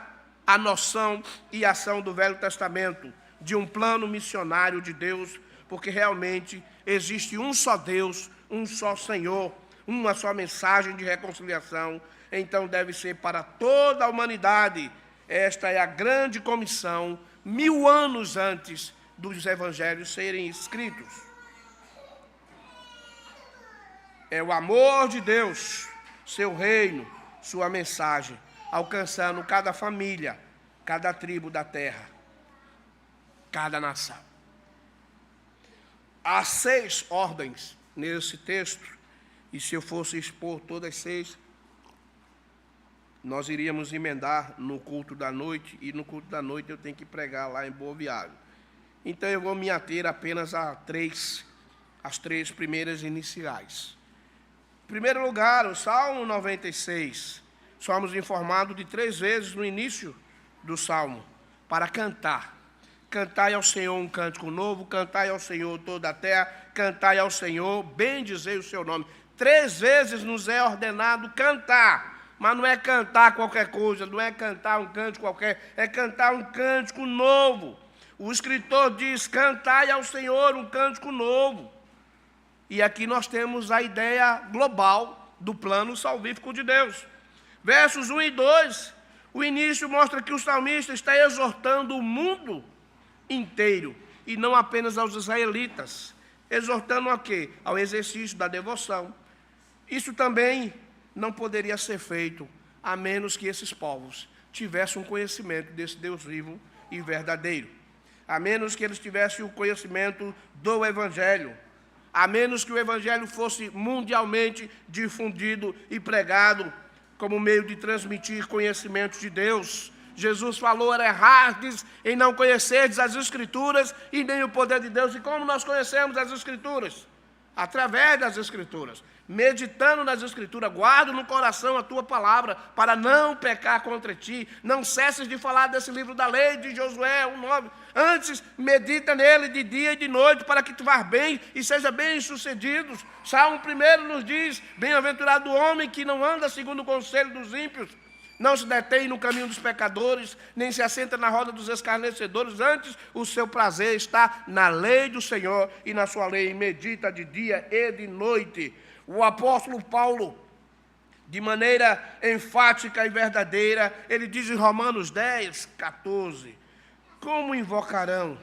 a noção e ação do Velho Testamento, de um plano missionário de Deus, porque realmente existe um só Deus, um só Senhor, uma só mensagem de reconciliação. Então deve ser para toda a humanidade. Esta é a grande comissão, 1000 anos antes dos evangelhos serem escritos. É o amor de Deus, seu reino, sua mensagem, alcançando cada família, cada tribo da terra, cada nação. Há 6 ordens nesse texto, e se eu fosse expor todas 6, nós iríamos emendar no culto da noite, e no culto da noite eu tenho que pregar lá em Boa Viagem. Então eu vou me ater apenas a as 3 primeiras iniciais. Em primeiro lugar, o Salmo 96. Somos informados de 3 vezes no início do Salmo, para cantar. Cantai ao Senhor um cântico novo, cantai ao Senhor toda a terra, cantai ao Senhor, bendizei o seu nome. 3 vezes nos é ordenado cantar. Mas não é cantar qualquer coisa, não é cantar um cântico qualquer, é cantar um cântico novo. O escritor diz, cantai ao Senhor um cântico novo. E aqui nós temos a ideia global do plano salvífico de Deus. Versos 1 e 2, o início mostra que o salmista está exortando o mundo inteiro, e não apenas aos israelitas. Exortando a quê? Ao exercício da devoção. Isso também não poderia ser feito a menos que esses povos tivessem um conhecimento desse Deus vivo e verdadeiro, a menos que eles tivessem o conhecimento do Evangelho, a menos que o Evangelho fosse mundialmente difundido e pregado como meio de transmitir conhecimentos de Deus. Jesus falou, errardes em não conhecerdes as Escrituras e nem o poder de Deus. E como nós conhecemos as Escrituras? Através das Escrituras, meditando nas Escrituras. Guarda no coração a tua palavra, para não pecar contra ti. Não cesses de falar desse livro da lei, de Josué 1:9. Antes, medita nele de dia e de noite, para que tu vás bem e seja bem sucedido. Salmo 1 nos diz, bem-aventurado o homem que não anda segundo o conselho dos ímpios, não se detém no caminho dos pecadores, nem se assenta na roda dos escarnecedores. Antes, o seu prazer está na lei do Senhor, e na sua lei medita de dia e de noite. O apóstolo Paulo, de maneira enfática e verdadeira, ele diz em Romanos 10, 14, como invocarão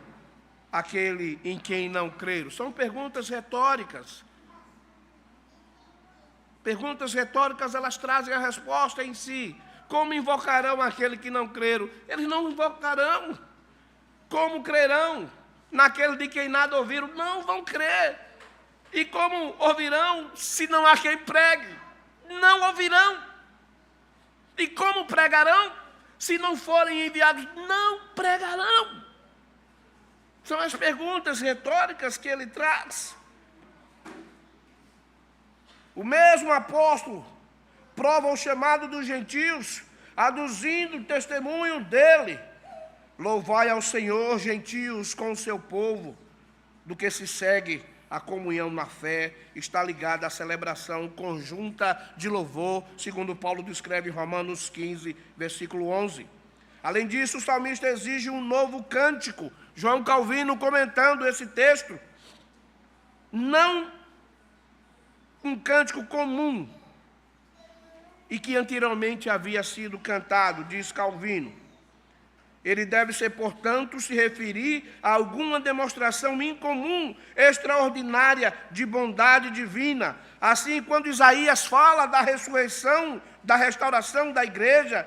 aquele em quem não creram? São perguntas retóricas. Perguntas retóricas, elas trazem a resposta em si. Como invocarão aquele que não creram? Eles não invocarão. Como crerão naquele de quem nada ouviram? Não vão crer. E como ouvirão se não há quem pregue? Não ouvirão. E como pregarão se não forem enviados? Não pregarão. São as perguntas retóricas que ele traz. O mesmo apóstolo prova o chamado dos gentios, aduzindo o testemunho dele. Louvai ao Senhor, gentios, com o seu povo, do que se segue a comunhão na fé, está ligada à celebração conjunta de louvor, segundo Paulo descreve em Romanos 15, versículo 11. Além disso, o salmista exige um novo cântico. João Calvino, comentando esse texto, não um cântico comum, e que anteriormente havia sido cantado, diz Calvino. Ele deve ser, portanto, se referir a alguma demonstração incomum, extraordinária de bondade divina. Assim, quando Isaías fala da ressurreição, da restauração da igreja,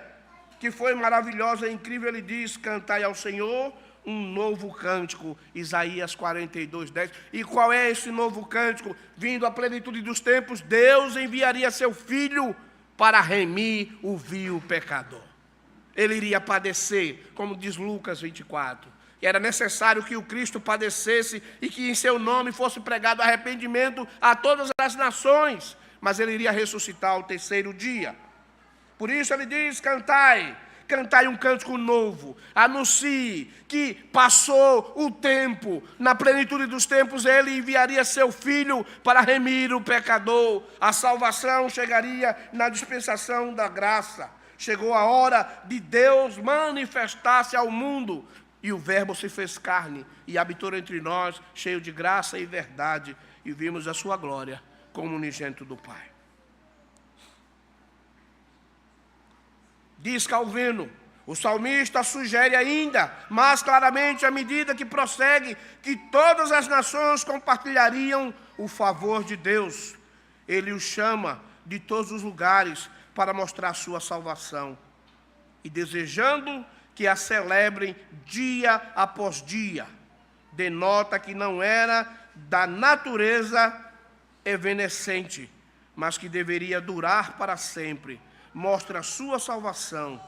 que foi maravilhosa e incrível, ele diz, cantai ao Senhor um novo cântico, Isaías 42:10. E qual é esse novo cântico? Vindo à plenitude dos tempos, Deus enviaria seu Filho para remir o vil pecador. Ele iria padecer, como diz Lucas 24. E era necessário que o Cristo padecesse e que em seu nome fosse pregado arrependimento a todas as nações. Mas ele iria ressuscitar ao terceiro dia. Por isso ele diz: cantai um cântico novo, anuncie que passou o tempo, na plenitude dos tempos ele enviaria seu Filho para remir o pecador, a salvação chegaria na dispensação da graça. Chegou a hora de Deus manifestar-se ao mundo, e o Verbo se fez carne e habitou entre nós, cheio de graça e verdade, e vimos a sua glória como unigênito do Pai. Diz Calvino, o salmista sugere ainda, mais claramente à medida que prossegue, que todas as nações compartilhariam o favor de Deus. Ele os chama de todos os lugares para mostrar sua salvação, e desejando que a celebrem dia após dia, denota que não era da natureza evanescente, mas que deveria durar para sempre. Mostra a sua salvação.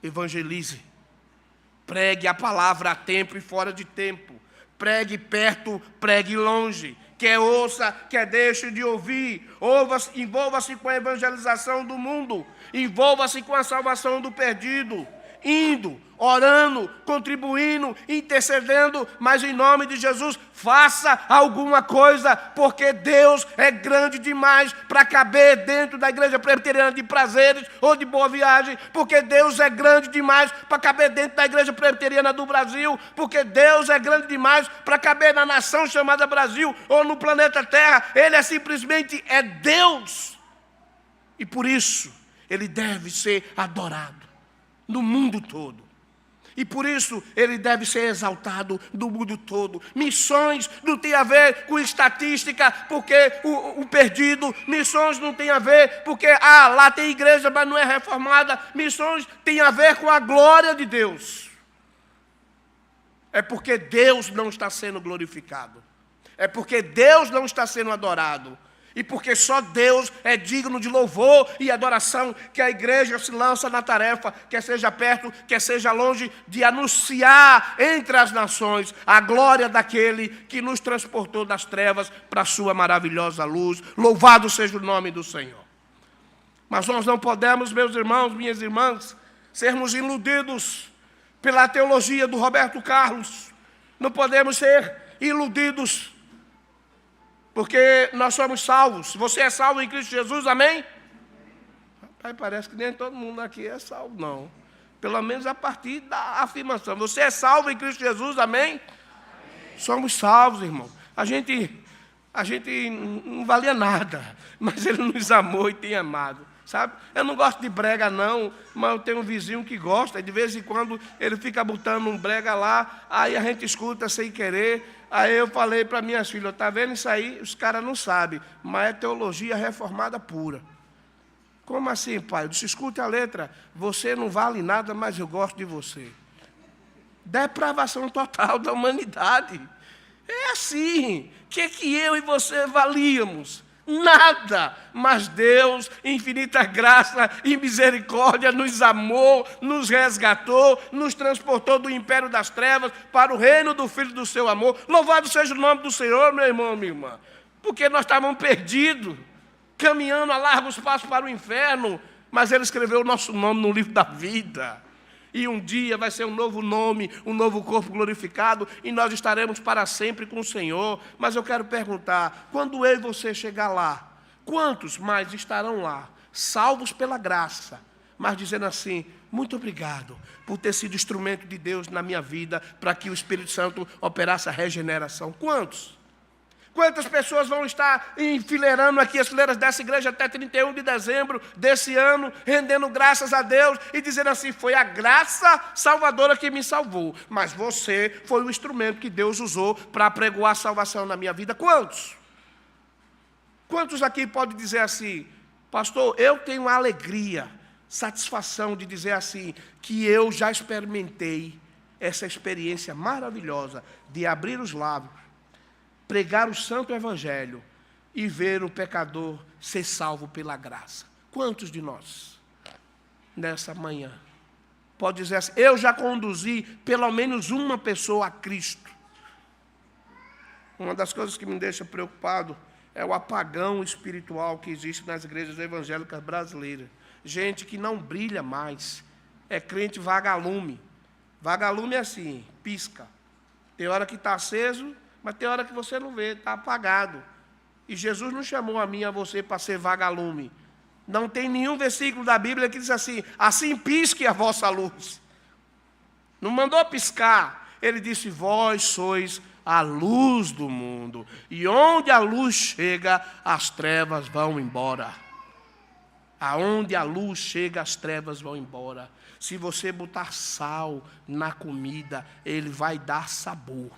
Evangelize. Pregue a palavra a tempo e fora de tempo. Pregue perto, pregue longe. Quer ouça, quer deixe de ouvir. Envolva-se com a evangelização do mundo. Envolva-se com a salvação do perdido. Indo, orando, contribuindo, intercedendo, mas em nome de Jesus, faça alguma coisa, porque Deus é grande demais para caber dentro da Igreja Presbiteriana de Prazeres ou de Boa Viagem, porque Deus é grande demais para caber dentro da Igreja Presbiteriana do Brasil, porque Deus é grande demais para caber na nação chamada Brasil ou no planeta Terra. Ele simplesmente é Deus, e por isso Ele deve ser adorado no mundo todo. E por isso ele deve ser exaltado do mundo todo. Missões não tem a ver com estatística, porque o perdido. Missões não tem a ver porque lá tem igreja, mas não é reformada. Missões tem a ver com a glória de Deus. É porque Deus não está sendo glorificado. É porque Deus não está sendo adorado. E porque só Deus é digno de louvor e adoração, que a igreja se lança na tarefa, quer seja perto, quer seja longe, de anunciar entre as nações a glória daquele que nos transportou das trevas para a sua maravilhosa luz. Louvado seja o nome do Senhor. Mas nós não podemos, meus irmãos, minhas irmãs, sermos iludidos pela teologia do Roberto Carlos. Não podemos ser iludidos, porque nós somos salvos. Você é salvo em Cristo Jesus, amém? Rapaz, parece que nem todo mundo aqui é salvo, não. Pelo menos a partir da afirmação. Você é salvo em Cristo Jesus, amém? Amém. Somos salvos, irmão. A gente não valia nada, mas Ele nos amou e tem amado, sabe? Eu não gosto de brega, não, mas eu tenho um vizinho que gosta. De vez em quando ele fica botando um brega lá, aí a gente escuta sem querer. Aí eu falei para minhas filhas: está vendo isso aí? Os caras não sabem, mas é teologia reformada pura. Como assim, pai? Eu disse: escute a letra. Você não vale nada, mas eu gosto de você. Depravação total da humanidade. É assim. O que eu e você valíamos? Nada, mas Deus, infinita graça e misericórdia, nos amou, nos resgatou, nos transportou do império das trevas para o reino do Filho do seu amor. Louvado seja o nome do Senhor, meu irmão, minha irmã, porque nós estávamos perdidos, caminhando a largos passos para o inferno, mas Ele escreveu o nosso nome no livro da vida. E um dia vai ser um novo nome, um novo corpo glorificado, e nós estaremos para sempre com o Senhor. Mas eu quero perguntar, quando eu e você chegar lá, quantos mais estarão lá, salvos pela graça, mas dizendo assim: muito obrigado por ter sido instrumento de Deus na minha vida, para que o Espírito Santo operasse a regeneração? Quantos? Quantas pessoas vão estar enfileirando aqui as fileiras dessa igreja até 31 de dezembro desse ano, rendendo graças a Deus e dizendo assim: foi a graça salvadora que me salvou, mas você foi o instrumento que Deus usou para apregoar a salvação na minha vida? Quantos? Quantos aqui podem dizer assim: pastor, eu tenho a alegria, satisfação de dizer assim, que eu já experimentei essa experiência maravilhosa de abrir os lábios, pregar o santo evangelho e ver o pecador ser salvo pela graça. Quantos de nós, nessa manhã, pode dizer assim: eu já conduzi pelo menos uma pessoa a Cristo? Uma das coisas que me deixa preocupado é o apagão espiritual que existe nas igrejas evangélicas brasileiras. Gente que não brilha mais, é crente vagalume. Vagalume é assim, pisca. Tem hora que está aceso, mas tem hora que você não vê, está apagado. E Jesus não chamou a mim e a você para ser vagalume. Não tem nenhum versículo da Bíblia que diz assim: assim pisque a vossa luz. Não mandou piscar. Ele disse: vós sois a luz do mundo. E onde a luz chega, as trevas vão embora. Aonde a luz chega, as trevas vão embora. Se você botar sal na comida, ele vai dar sabor.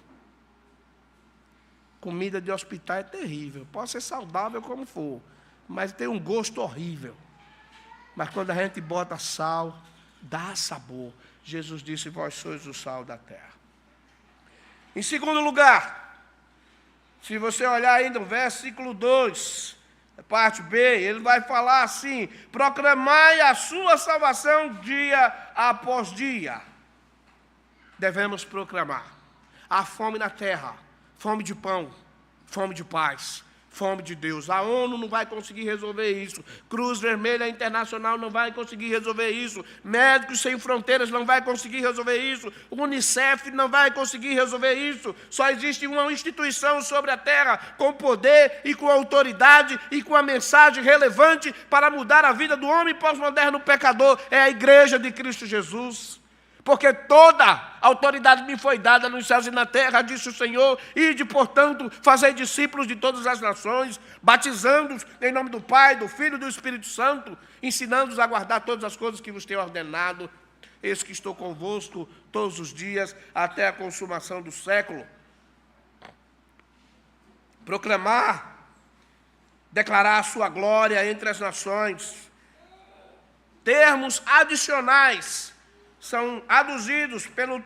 Comida de hospital é terrível. Pode ser saudável como for, mas tem um gosto horrível. Mas quando a gente bota sal, dá sabor. Jesus disse: vós sois o sal da terra. Em segundo lugar, se você olhar ainda o versículo 2, parte B, ele vai falar assim: proclamai a sua salvação dia após dia. Devemos proclamar. Há fome na terra, fome de pão, fome de paz, fome de Deus. A ONU não vai conseguir resolver isso. Cruz Vermelha Internacional não vai conseguir resolver isso. Médicos Sem Fronteiras não vai conseguir resolver isso. O Unicef não vai conseguir resolver isso. Só existe uma instituição sobre a terra com poder e com autoridade e com a mensagem relevante para mudar a vida do homem pós-moderno pecador. É a Igreja de Cristo Jesus. Porque toda autoridade me foi dada nos céus e na terra, disse o Senhor, ide, portanto, fazei discípulos de todas as nações, batizando-os em nome do Pai, do Filho e do Espírito Santo, ensinando-os a guardar todas as coisas que vos tenho ordenado. Eis que estou convosco todos os dias, até a consumação do século. Proclamar, declarar a sua glória entre as nações. Termos adicionais são aduzidos pelo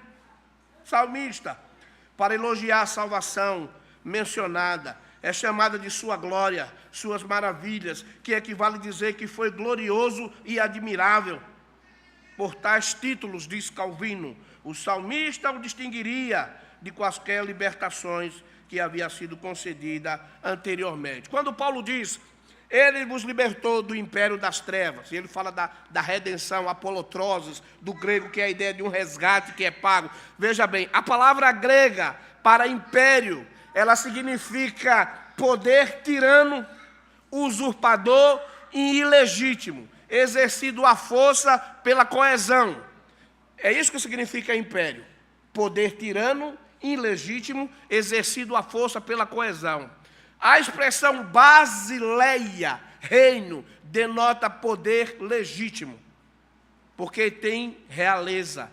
salmista para elogiar a salvação mencionada. É chamada de sua glória, suas maravilhas, que equivale a dizer que foi glorioso e admirável. Por tais títulos, diz Calvino, o salmista o distinguiria de quaisquer libertações que havia sido concedida anteriormente. Quando Paulo diz: ele vos libertou do império das trevas. E ele fala da redenção, apolotroses, do grego, que é a ideia de um resgate que é pago. Veja bem, a palavra grega para império, ela significa poder tirano, usurpador e ilegítimo, exercido à força pela coesão. É isso que significa império. Poder tirano, ilegítimo, exercido à força pela coesão. A expressão basileia, reino, denota poder legítimo, porque tem realeza,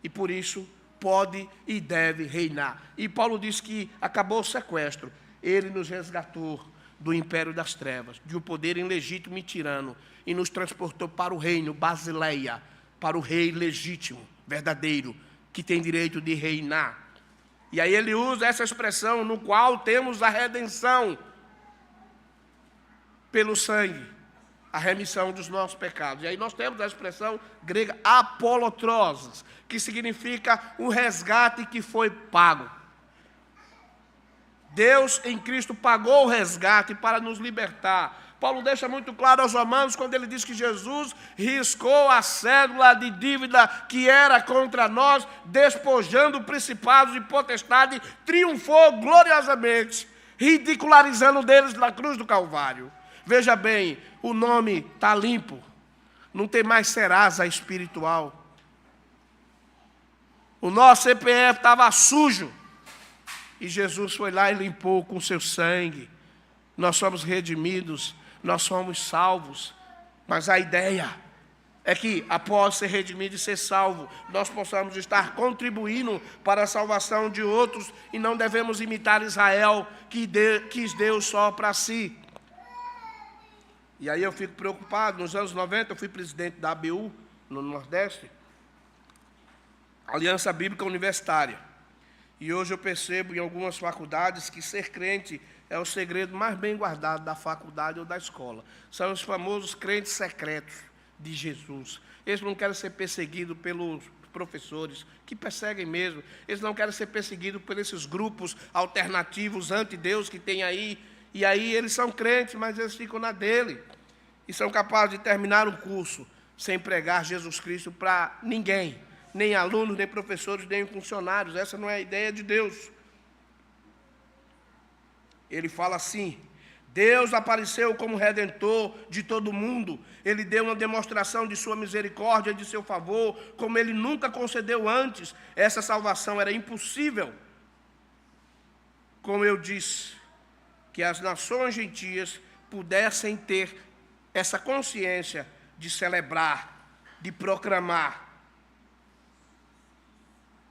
e por isso pode e deve reinar. E Paulo diz que acabou o sequestro, ele nos resgatou do império das trevas, de um poder ilegítimo e tirano, e nos transportou para o reino basileia, para o rei legítimo, verdadeiro, que tem direito de reinar. E aí ele usa essa expressão, no qual temos a redenção pelo sangue, a remissão dos nossos pecados. E aí nós temos a expressão grega apolotroses, que significa um resgate que foi pago. Deus em Cristo pagou o resgate para nos libertar. Paulo deixa muito claro aos Romanos quando ele diz que Jesus riscou a cédula de dívida que era contra nós, despojando principados e potestade, triunfou gloriosamente, ridicularizando deles na cruz do Calvário. Veja bem, o nome está limpo, não tem mais Serasa espiritual. O nosso CPF estava sujo, e Jesus foi lá e limpou com seu sangue. Nós somos redimidos, nós somos salvos, mas a ideia é que, após ser redimido e ser salvo, nós possamos estar contribuindo para a salvação de outros, e não devemos imitar Israel, que quis Deus só para si. E aí eu fico preocupado. Nos anos 90 eu fui presidente da ABU, no Nordeste. Aliança Bíblica Universitária. E hoje eu percebo em algumas faculdades que ser crente é o segredo mais bem guardado da faculdade ou da escola. São os famosos crentes secretos de Jesus. Eles não querem ser perseguidos pelos professores, que perseguem mesmo. Eles não querem ser perseguidos por esses grupos alternativos anti-Deus que tem aí. E aí eles são crentes, mas eles ficam na dele. E são capazes de terminar um curso sem pregar Jesus Cristo para ninguém. Nem alunos, nem professores, nem funcionários. Essa não é a ideia de Deus. Ele fala assim: Deus apareceu como Redentor de todo mundo. Ele deu uma demonstração de sua misericórdia, de seu favor, como Ele nunca concedeu antes. Essa salvação era impossível. Como eu disse, que as nações gentias pudessem ter essa consciência de celebrar, de proclamar,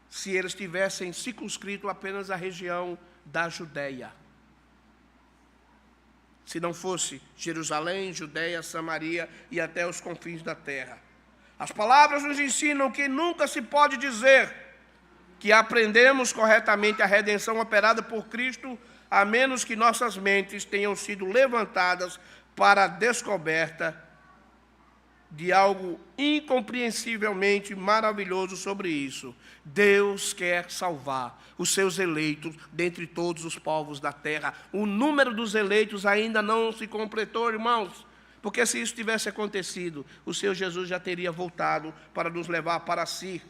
se eles tivessem circunscrito apenas a região da Judéia. Se não fosse Jerusalém, Judeia, Samaria e até os confins da terra. As palavras nos ensinam que nunca se pode dizer que aprendemos corretamente a redenção operada por Cristo, a menos que nossas mentes tenham sido levantadas para a descoberta de algo incompreensivelmente maravilhoso sobre isso. Deus quer salvar os seus eleitos dentre todos os povos da terra. O número dos eleitos ainda não se completou, irmãos, porque se isso tivesse acontecido, o Senhor Jesus já teria voltado para nos levar para si.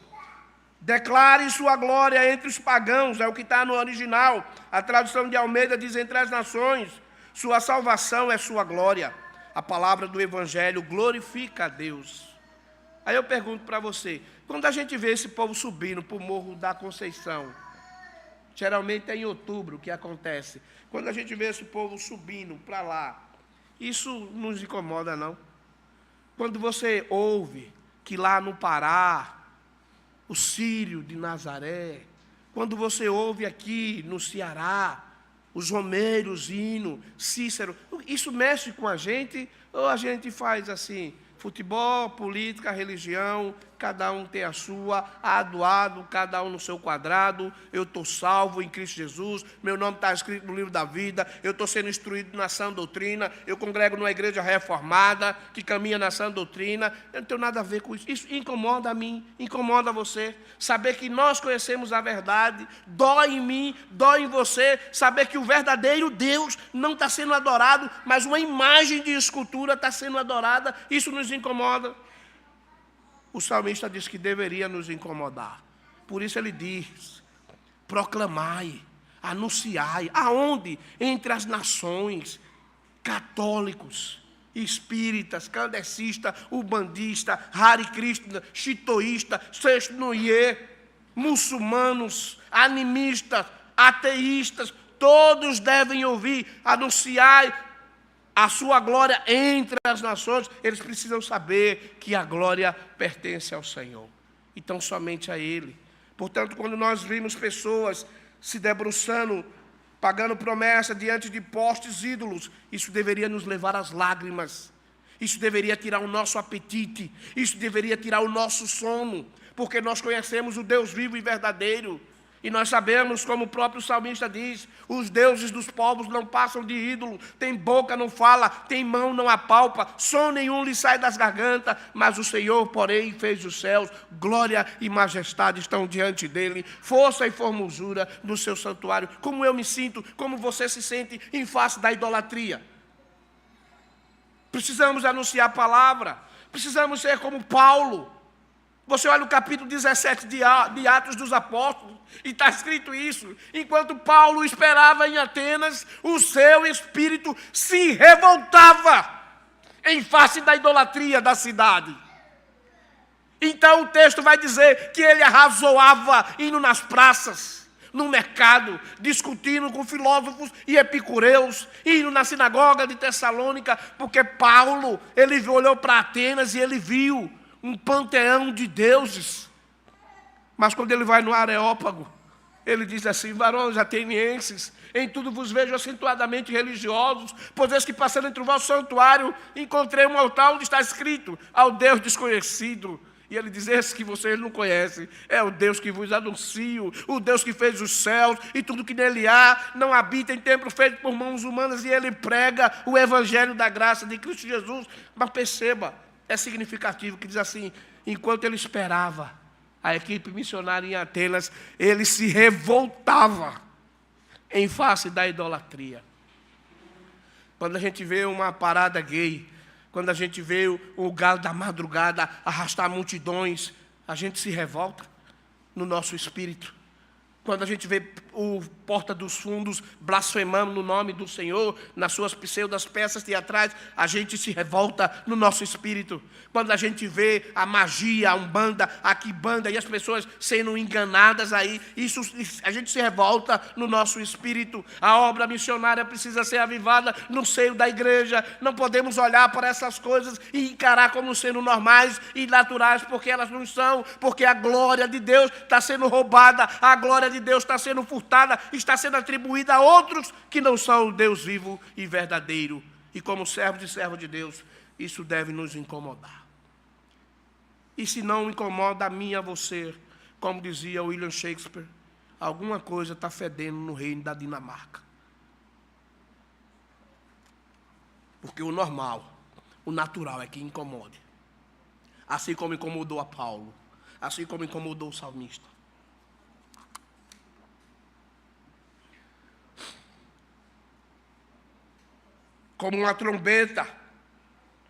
Declare sua glória entre os pagãos, é o que está no original. A tradução de Almeida diz: entre as nações. Sua salvação é sua glória. A palavra do Evangelho glorifica a Deus. Aí eu pergunto para você, quando a gente vê esse povo subindo para o Morro da Conceição, geralmente é em outubro que acontece, quando a gente vê esse povo subindo para lá, isso nos incomoda, não? Quando você ouve que lá no Pará, o Círio de Nazaré, quando você ouve aqui no Ceará, os romeiros, hino, Cícero, isso mexe com a gente, ou a gente faz assim, futebol, política, religião, cada um tem a sua, adoado, cada um no seu quadrado, eu estou salvo em Cristo Jesus, meu nome está escrito no livro da vida, eu estou sendo instruído na sã doutrina, eu congrego numa igreja reformada, que caminha na sã doutrina, eu não tenho nada a ver com isso. Isso incomoda a mim, incomoda você, saber que nós conhecemos a verdade, dói em mim, dói em você, saber que o verdadeiro Deus não está sendo adorado, mas uma imagem de escultura está sendo adorada, isso nos incomoda. O salmista diz que deveria nos incomodar. Por isso ele diz: proclamai, anunciai. Aonde? Entre as nações, católicos, espíritas, kandecistas, ubandistas, Hare Krishna, chitoísta, sexnoye, muçulmanos, animistas, ateístas, todos devem ouvir, anunciai a sua glória entre as nações. Eles precisam saber que a glória pertence ao Senhor. Então, somente a Ele. Portanto, quando nós vimos pessoas se debruçando, pagando promessa diante de postes ídolos, isso deveria nos levar às lágrimas. Isso deveria tirar o nosso apetite. Isso deveria tirar o nosso sono. Porque nós conhecemos o Deus vivo e verdadeiro. E nós sabemos, como o próprio salmista diz, os deuses dos povos não passam de ídolo, tem boca, não fala, tem mão, não apalpa, som nenhum lhe sai das gargantas, mas o Senhor, porém, fez os céus, glória e majestade estão diante dele, força e formosura no seu santuário. Como eu me sinto, como você se sente em face da idolatria? Precisamos anunciar a palavra, precisamos ser como Paulo. Você olha o capítulo 17 de Atos dos Apóstolos, e está escrito isso: enquanto Paulo esperava em Atenas, o seu espírito se revoltava em face da idolatria da cidade. Então o texto vai dizer que ele arrazoava indo nas praças, no mercado, discutindo com filósofos e epicureus, indo na sinagoga de Tessalônica, porque Paulo, ele olhou para Atenas e ele viu um panteão de deuses. Mas quando ele vai no Areópago, ele diz assim: varões atenienses, em tudo vos vejo acentuadamente religiosos, pois eis que passando entre o vosso santuário, encontrei um altar onde está escrito: ao Deus desconhecido. E ele diz, esse que vocês não conhecem, é o Deus que vos anuncio, o Deus que fez os céus e tudo que nele há, não habita em templo feito por mãos humanas, e ele prega o evangelho da graça de Cristo Jesus. Mas perceba, é significativo que diz assim, enquanto ele esperava a equipe missionária em Atenas, ele se revoltava em face da idolatria. Quando a gente vê uma parada gay, quando a gente vê o galo da madrugada arrastar multidões, a gente se revolta no nosso espírito. Quando a gente vê o Porta dos Fundos blasfemando no nome do Senhor, nas suas pseudas peças teatrais, a gente se revolta no nosso espírito. Quando a gente vê a magia, a umbanda, a quimbanda e as pessoas sendo enganadas aí, isso, a gente se revolta no nosso espírito. A obra missionária precisa ser avivada no seio da igreja. Não podemos olhar para essas coisas e encarar como sendo normais e naturais, porque elas não são, porque a glória de Deus está sendo roubada, a glória de Deus está sendo furtada, está sendo atribuída a outros que não são o Deus vivo e verdadeiro. E como servos e servas de Deus, isso deve nos incomodar. E se não incomoda a mim e a você, como dizia William Shakespeare, alguma coisa está fedendo no reino da Dinamarca. Porque o normal, o natural é que incomode. Assim como incomodou a Paulo, assim como incomodou o salmista. Como uma trombeta,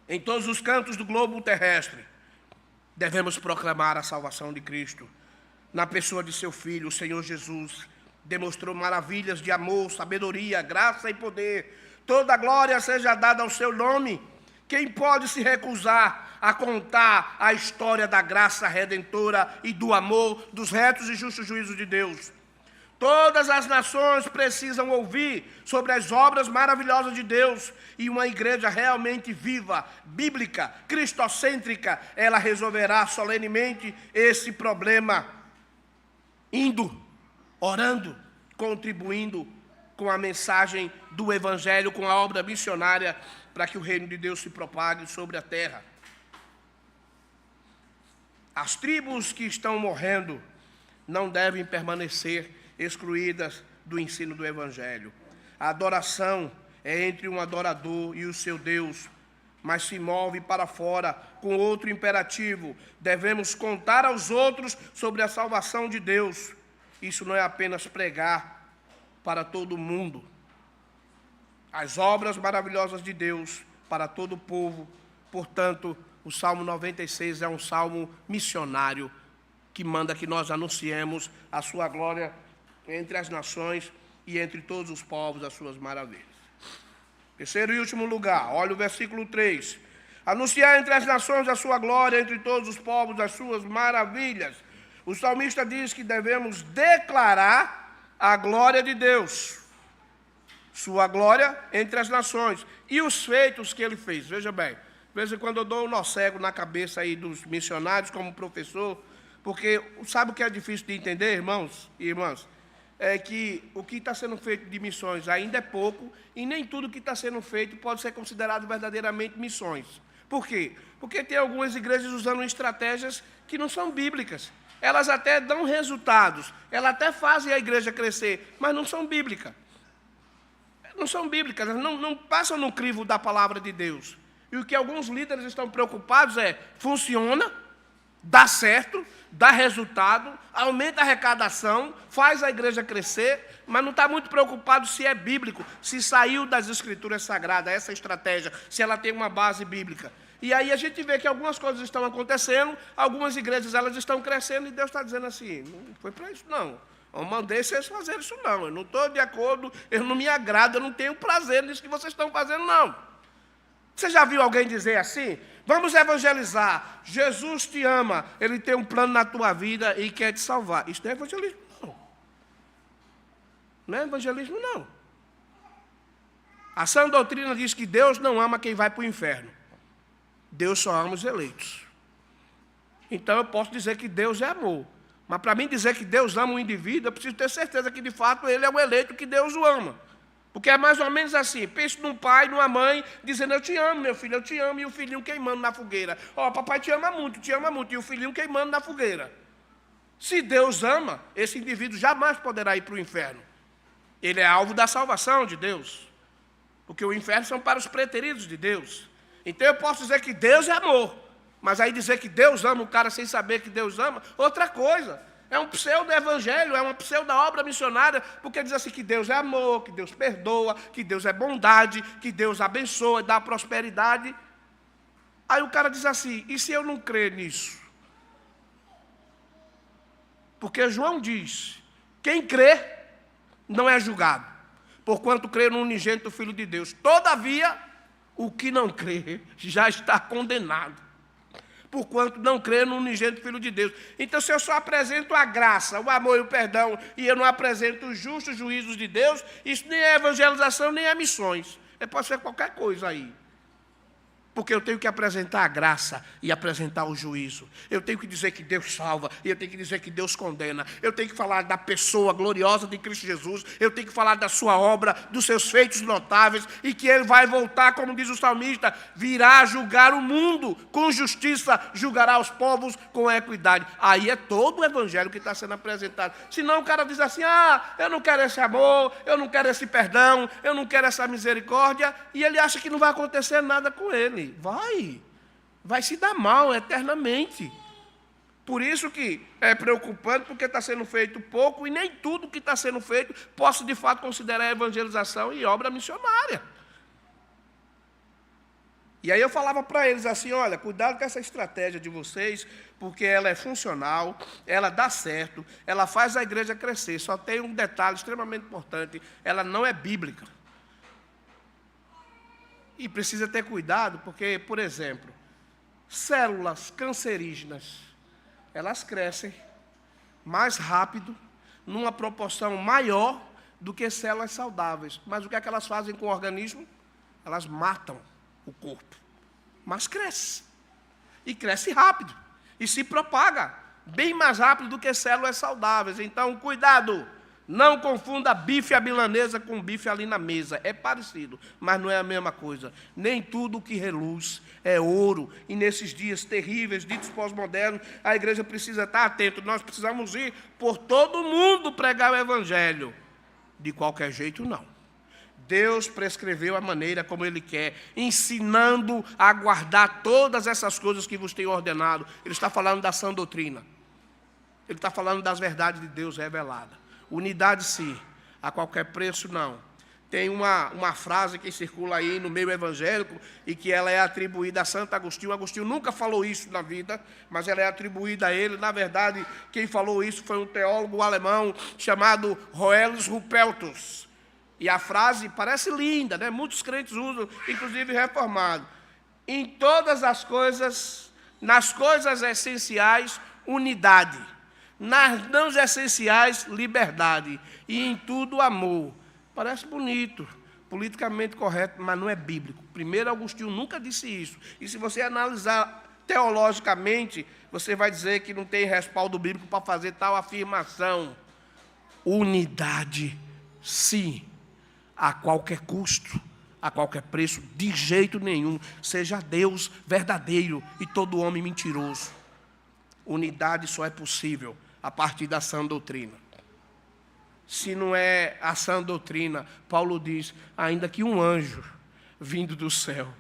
em todos os cantos do globo terrestre, devemos proclamar a salvação de Cristo. Na pessoa de seu Filho, o Senhor Jesus, demonstrou maravilhas de amor, sabedoria, graça e poder. Toda a glória seja dada ao seu nome. Quem pode se recusar a contar a história da graça redentora e do amor, dos retos e justos juízos de Deus? Todas as nações precisam ouvir sobre as obras maravilhosas de Deus, e uma igreja realmente viva, bíblica, cristocêntrica, ela resolverá solenemente esse problema, indo, orando, contribuindo com a mensagem do Evangelho, com a obra missionária, para que o reino de Deus se propague sobre a terra. As tribos que estão morrendo não devem permanecer excluídas do ensino do Evangelho. A adoração é entre um adorador e o seu Deus, mas se move para fora com outro imperativo. Devemos contar aos outros sobre a salvação de Deus. Isso não é apenas pregar para todo mundo as obras maravilhosas de Deus para todo o povo. Portanto, o Salmo 96 é um salmo missionário que manda que nós anunciemos a sua glória entre as nações e entre todos os povos as suas maravilhas. Terceiro e último lugar, olha o versículo 3. Anunciar entre as nações a sua glória, entre todos os povos as suas maravilhas. O salmista diz que devemos declarar a glória de Deus, sua glória entre as nações e os feitos que ele fez. Veja bem, de vez em quando eu dou um nó cego na cabeça aí dos missionários como professor, porque sabe o que é difícil de entender, irmãos e irmãs? É que o que está sendo feito de missões ainda é pouco, e nem tudo que está sendo feito pode ser considerado verdadeiramente missões. Por quê? Porque tem algumas igrejas usando estratégias que não são bíblicas. Elas até dão resultados, elas até fazem a igreja crescer, mas não são bíblicas. Não são bíblicas, elas não passam no crivo da palavra de Deus. E o que alguns líderes estão preocupados é, funciona, dá certo, dá resultado, aumenta a arrecadação, faz a igreja crescer, mas não está muito preocupado se é bíblico, se saiu das escrituras sagradas, essa estratégia, se ela tem uma base bíblica. E aí a gente vê que algumas coisas estão acontecendo, algumas igrejas elas estão crescendo, e Deus está dizendo assim, não foi para isso não, eu mandei vocês fazerem isso não, eu não estou de acordo, eu não me agrado, eu não tenho prazer nisso que vocês estão fazendo não. Você já viu alguém dizer assim? Vamos evangelizar, Jesus te ama, Ele tem um plano na tua vida e quer te salvar. Isso não é evangelismo, não. Não é evangelismo, não. A sã doutrina diz que Deus não ama quem vai para o inferno. Deus só ama os eleitos. Então eu posso dizer que Deus é amor. Mas para mim dizer que Deus ama um indivíduo, eu preciso ter certeza que de fato ele é o eleito, que Deus o ama. Porque é mais ou menos assim, pense num pai, numa mãe, dizendo, eu te amo, meu filho, eu te amo, e o filhinho queimando na fogueira. Ó, papai te ama muito, e o filhinho queimando na fogueira. Se Deus ama, esse indivíduo jamais poderá ir para o inferno. Ele é alvo da salvação de Deus. Porque o inferno são para os preteridos de Deus. Então eu posso dizer que Deus é amor, mas aí dizer que Deus ama o cara sem saber que Deus ama, outra coisa. É um pseudo-evangelho, é uma pseudo-obra missionária, porque diz assim que Deus é amor, que Deus perdoa, que Deus é bondade, que Deus abençoa, dá prosperidade. Aí o cara diz assim, e se eu não crer nisso? Porque João diz, quem crê não é julgado, porquanto crê no unigênito Filho de Deus. Todavia, o que não crê já está condenado, porquanto não crê no unigênito Filho de Deus. Então, se eu só apresento a graça, o amor e o perdão, e eu não apresento os justos juízos de Deus, isso nem é evangelização, nem é missões. Pode ser qualquer coisa aí. Porque eu tenho que apresentar a graça e apresentar o juízo. Eu tenho que dizer que Deus salva, e eu tenho que dizer que Deus condena. Eu tenho que falar da pessoa gloriosa de Cristo Jesus. Eu tenho que falar da sua obra, dos seus feitos notáveis, e que Ele vai voltar, como diz o salmista, virá julgar o mundo com justiça, julgará os povos com equidade. Aí é todo o evangelho que está sendo apresentado. Senão o cara diz assim, eu não quero esse amor, eu não quero esse perdão, eu não quero essa misericórdia, e ele acha que não vai acontecer nada com ele. Vai se dar mal eternamente. Por isso que é preocupante, porque está sendo feito pouco, e nem tudo que está sendo feito posso de fato considerar evangelização e obra missionária. E aí eu falava para eles assim, olha, cuidado com essa estratégia de vocês, porque ela é funcional, ela dá certo, ela faz a igreja crescer. Só tem um detalhe extremamente importante, ela não é bíblica. E precisa ter cuidado, porque, por exemplo, células cancerígenas, elas crescem mais rápido, numa proporção maior do que células saudáveis. Mas o que é que elas fazem com o organismo? Elas matam o corpo. Mas cresce. E cresce rápido. E se propaga bem mais rápido do que células saudáveis. Então, cuidado! Não confunda bife à milanesa com bife ali na mesa. É parecido, mas não é a mesma coisa. Nem tudo que reluz é ouro. E nesses dias terríveis, ditos pós-modernos, a igreja precisa estar atenta. Nós precisamos ir por todo mundo pregar o evangelho. De qualquer jeito, não. Deus prescreveu a maneira como Ele quer, ensinando a guardar todas essas coisas que vos tenho ordenado. Ele está falando da sã doutrina. Ele está falando das verdades de Deus reveladas. Unidade sim, a qualquer preço não. Tem uma frase que circula aí no meio evangélico e que ela é atribuída a Santo Agostinho. Agostinho nunca falou isso na vida, mas ela é atribuída a ele. Na verdade, quem falou isso foi um teólogo alemão chamado Roelis Ruppeltus. E a frase parece linda, né? Muitos crentes usam, inclusive reformados. Em todas as coisas, nas coisas essenciais, unidade. Nas não essenciais, liberdade. E em tudo, amor. Parece bonito, politicamente correto, mas não é bíblico. Primeiro, Agostinho nunca disse isso. E se você analisar teologicamente, você vai dizer que não tem respaldo bíblico para fazer tal afirmação. Unidade, sim, a qualquer custo, a qualquer preço, de jeito nenhum. Seja Deus verdadeiro e todo homem mentiroso. Unidade só é possível a partir da sã doutrina. Se não é a sã doutrina, Paulo diz, ainda que um anjo vindo do céu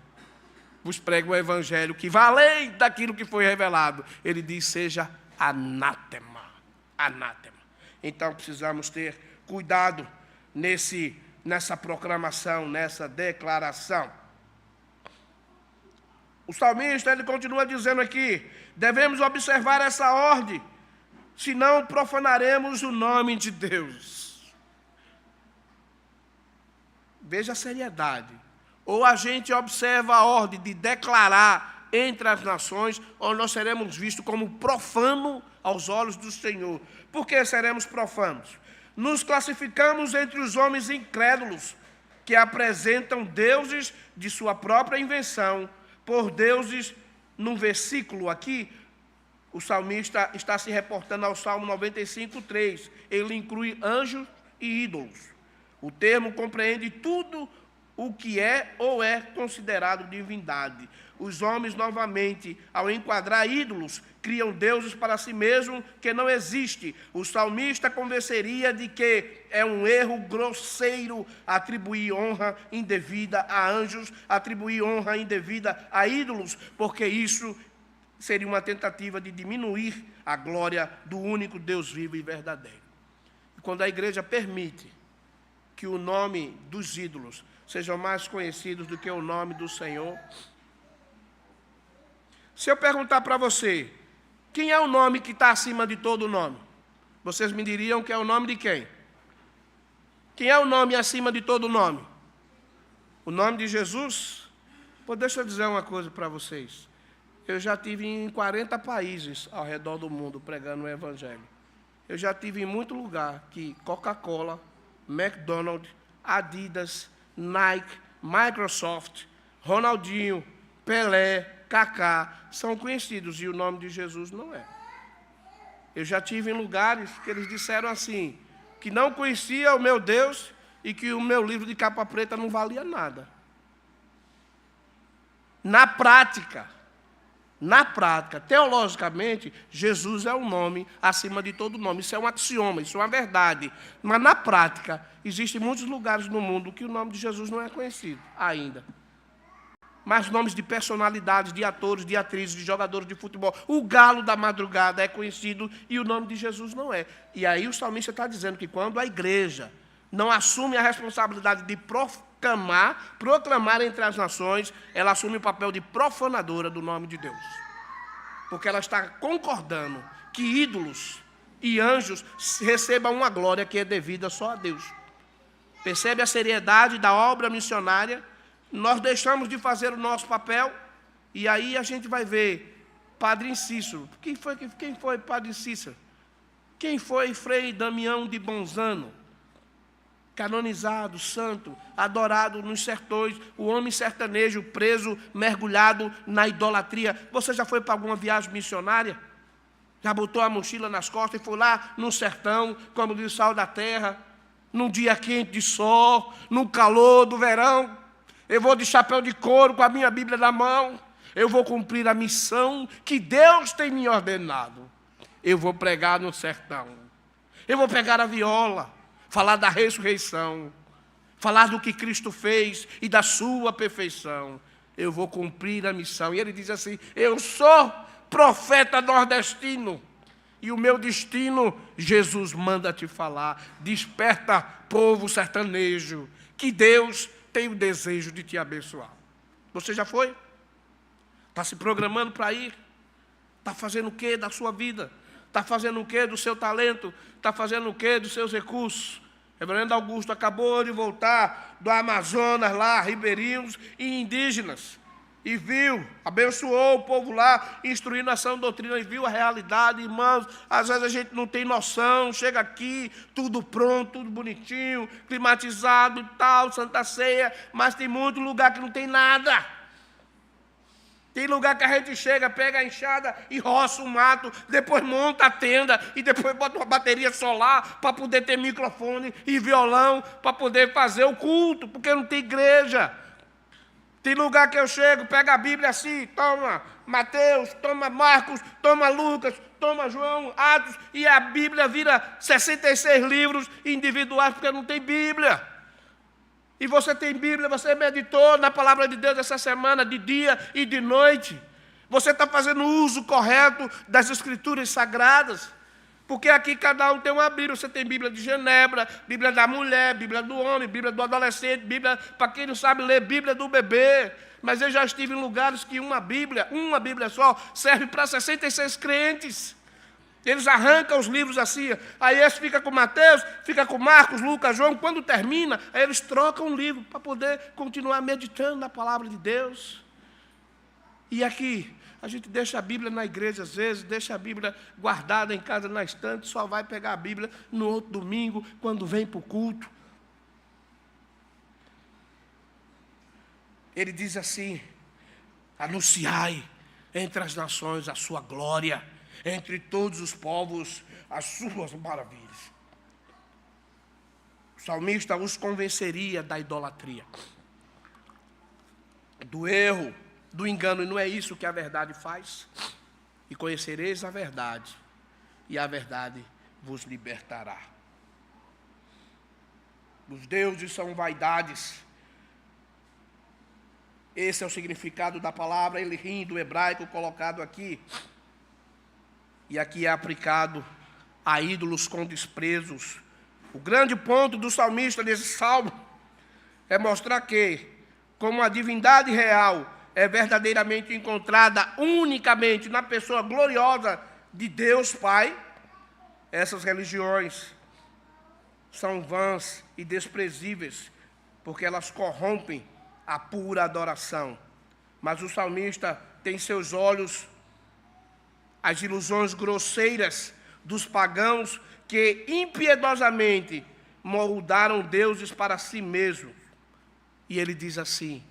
vos pregue o evangelho que vai além daquilo que foi revelado, ele diz, seja anátema. Anátema. Então precisamos ter cuidado nessa proclamação, nessa declaração. O salmista, ele continua dizendo aqui, devemos observar essa ordem, senão profanaremos o nome de Deus. Veja a seriedade. Ou a gente observa a ordem de declarar entre as nações, ou nós seremos vistos como profano aos olhos do Senhor. Por que seremos profanos? Nos classificamos entre os homens incrédulos, que apresentam deuses de sua própria invenção, por deuses, num versículo aqui, o salmista está se reportando ao Salmo 95:3. Ele inclui anjos e ídolos. O termo compreende tudo o que é ou é considerado divindade. Os homens, novamente, ao enquadrar ídolos, criam deuses para si mesmos que não existem. O salmista convenceria de que é um erro grosseiro atribuir honra indevida a anjos, atribuir honra indevida a ídolos, porque isso seria uma tentativa de diminuir a glória do único Deus vivo e verdadeiro. E quando a igreja permite que o nome dos ídolos sejam mais conhecidos do que o nome do Senhor. Se eu perguntar para você, quem é o nome que está acima de todo nome? Vocês me diriam que é o nome de quem? Quem é o nome acima de todo nome? O nome de Jesus? Pô, deixa eu dizer uma coisa para vocês. Eu já estive em 40 países ao redor do mundo pregando o Evangelho. Eu já estive em muito lugar que Coca-Cola, McDonald's, Adidas, Nike, Microsoft, Ronaldinho, Pelé, Kaká são conhecidos e o nome de Jesus não é. Eu já estive em lugares que eles disseram assim, que não conhecia o meu Deus e que o meu livro de capa preta não valia nada. Na prática, teologicamente, Jesus é um nome acima de todo nome. Isso é um axioma, isso é uma verdade. Mas na prática, existem muitos lugares no mundo que o nome de Jesus não é conhecido ainda. Mas nomes de personalidades, de atores, de atrizes, de jogadores de futebol. O galo da madrugada é conhecido e o nome de Jesus não é. E aí o salmista está dizendo que quando a igreja não assume a responsabilidade de proclamar entre as nações, ela assume o papel de profanadora do nome de Deus. Porque ela está concordando que ídolos e anjos recebam uma glória que é devida só a Deus. Percebe a seriedade da obra missionária? Nós deixamos de fazer o nosso papel e aí a gente vai ver Padre Cícero. Quem foi Padre Cícero? Quem foi Frei Damião de Bonzano? Canonizado, santo, adorado nos sertões, o homem sertanejo preso, mergulhado na idolatria. Você já foi para alguma viagem missionária? Já botou a mochila nas costas e foi lá no sertão, como diz o sal da terra, num dia quente de sol, no calor do verão? Eu vou de chapéu de couro com a minha Bíblia na mão. Eu vou cumprir a missão que Deus tem me ordenado. Eu vou pregar no sertão. Eu vou pegar a viola, falar da ressurreição, falar do que Cristo fez e da sua perfeição. Eu vou cumprir a missão. E ele diz assim, eu sou profeta nordestino. E o meu destino, Jesus manda te falar. Desperta, povo sertanejo, que Deus tem o desejo de te abençoar. Você já foi? Está se programando para ir? Está fazendo o que da sua vida? Está fazendo o que do seu talento? Está fazendo o que dos seus recursos? Reverendo Augusto acabou de voltar do Amazonas lá, ribeirinhos e indígenas. E viu, abençoou o povo lá, instruindo a sã doutrina, e viu a realidade, irmãos. Às vezes a gente não tem noção, chega aqui, tudo pronto, tudo bonitinho, climatizado e tal, Santa Ceia, mas tem muito lugar que não tem nada. Tem lugar que a gente chega, pega a enxada e roça o mato, depois monta a tenda e depois bota uma bateria solar para poder ter microfone e violão, para poder fazer o culto, porque não tem igreja. Tem lugar que eu chego, pego a Bíblia assim, toma Mateus, toma Marcos, toma Lucas, toma João, Atos, e a Bíblia vira 66 livros individuais, porque não tem Bíblia. E você tem Bíblia, você meditou na palavra de Deus essa semana, de dia e de noite. Você está fazendo uso correto das Escrituras Sagradas. Porque aqui cada um tem uma Bíblia. Você tem Bíblia de Genebra, Bíblia da mulher, Bíblia do homem, Bíblia do adolescente, Bíblia, para quem não sabe ler, Bíblia do bebê. Mas eu já estive em lugares que uma Bíblia só, serve para 66 crentes. Eles arrancam os livros assim, aí esse fica com Mateus, fica com Marcos, Lucas, João. Quando termina, aí eles trocam o livro para poder continuar meditando na palavra de Deus. E aqui, a gente deixa a Bíblia na igreja às vezes, deixa a Bíblia guardada em casa na estante, só vai pegar a Bíblia no outro domingo, quando vem para o culto. Ele diz assim, anunciai entre as nações a sua glória, entre todos os povos as suas maravilhas. O salmista os convenceria da idolatria, do erro, do engano. E não é isso que a verdade faz? E conhecereis a verdade, e a verdade vos libertará. Os deuses são vaidades. Esse é o significado da palavra Elohim, do hebraico, colocado aqui. E aqui é aplicado a ídolos com desprezos. O grande ponto do salmista nesse salmo é mostrar que, como a divindade real é verdadeiramente encontrada unicamente na pessoa gloriosa de Deus Pai, essas religiões são vãs e desprezíveis, porque elas corrompem a pura adoração. Mas o salmista tem em seus olhos as ilusões grosseiras dos pagãos que impiedosamente moldaram deuses para si mesmos. E ele diz assim: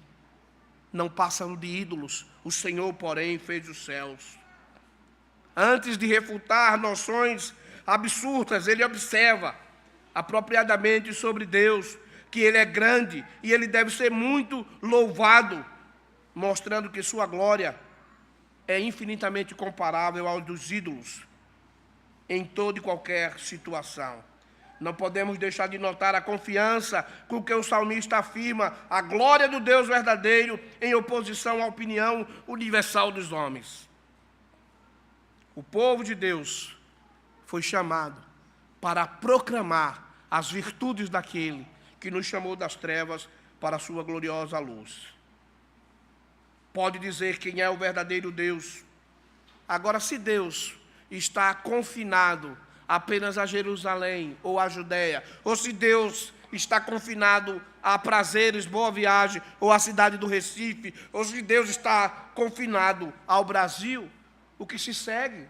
não passam de ídolos, o Senhor, porém, fez os céus. Antes de refutar noções absurdas, ele observa apropriadamente sobre Deus, que Ele é grande e Ele deve ser muito louvado, mostrando que sua glória é infinitamente comparável ao dos ídolos, em toda e qualquer situação. Não podemos deixar de notar a confiança com que o salmista afirma a glória do Deus verdadeiro em oposição à opinião universal dos homens. O povo de Deus foi chamado para proclamar as virtudes daquele que nos chamou das trevas para a sua gloriosa luz. Pode dizer quem é o verdadeiro Deus. Agora, se Deus está confinado apenas a Jerusalém ou a Judéia, ou se Deus está confinado a Prazeres, Boa Viagem, ou a cidade do Recife, ou se Deus está confinado ao Brasil, o que se segue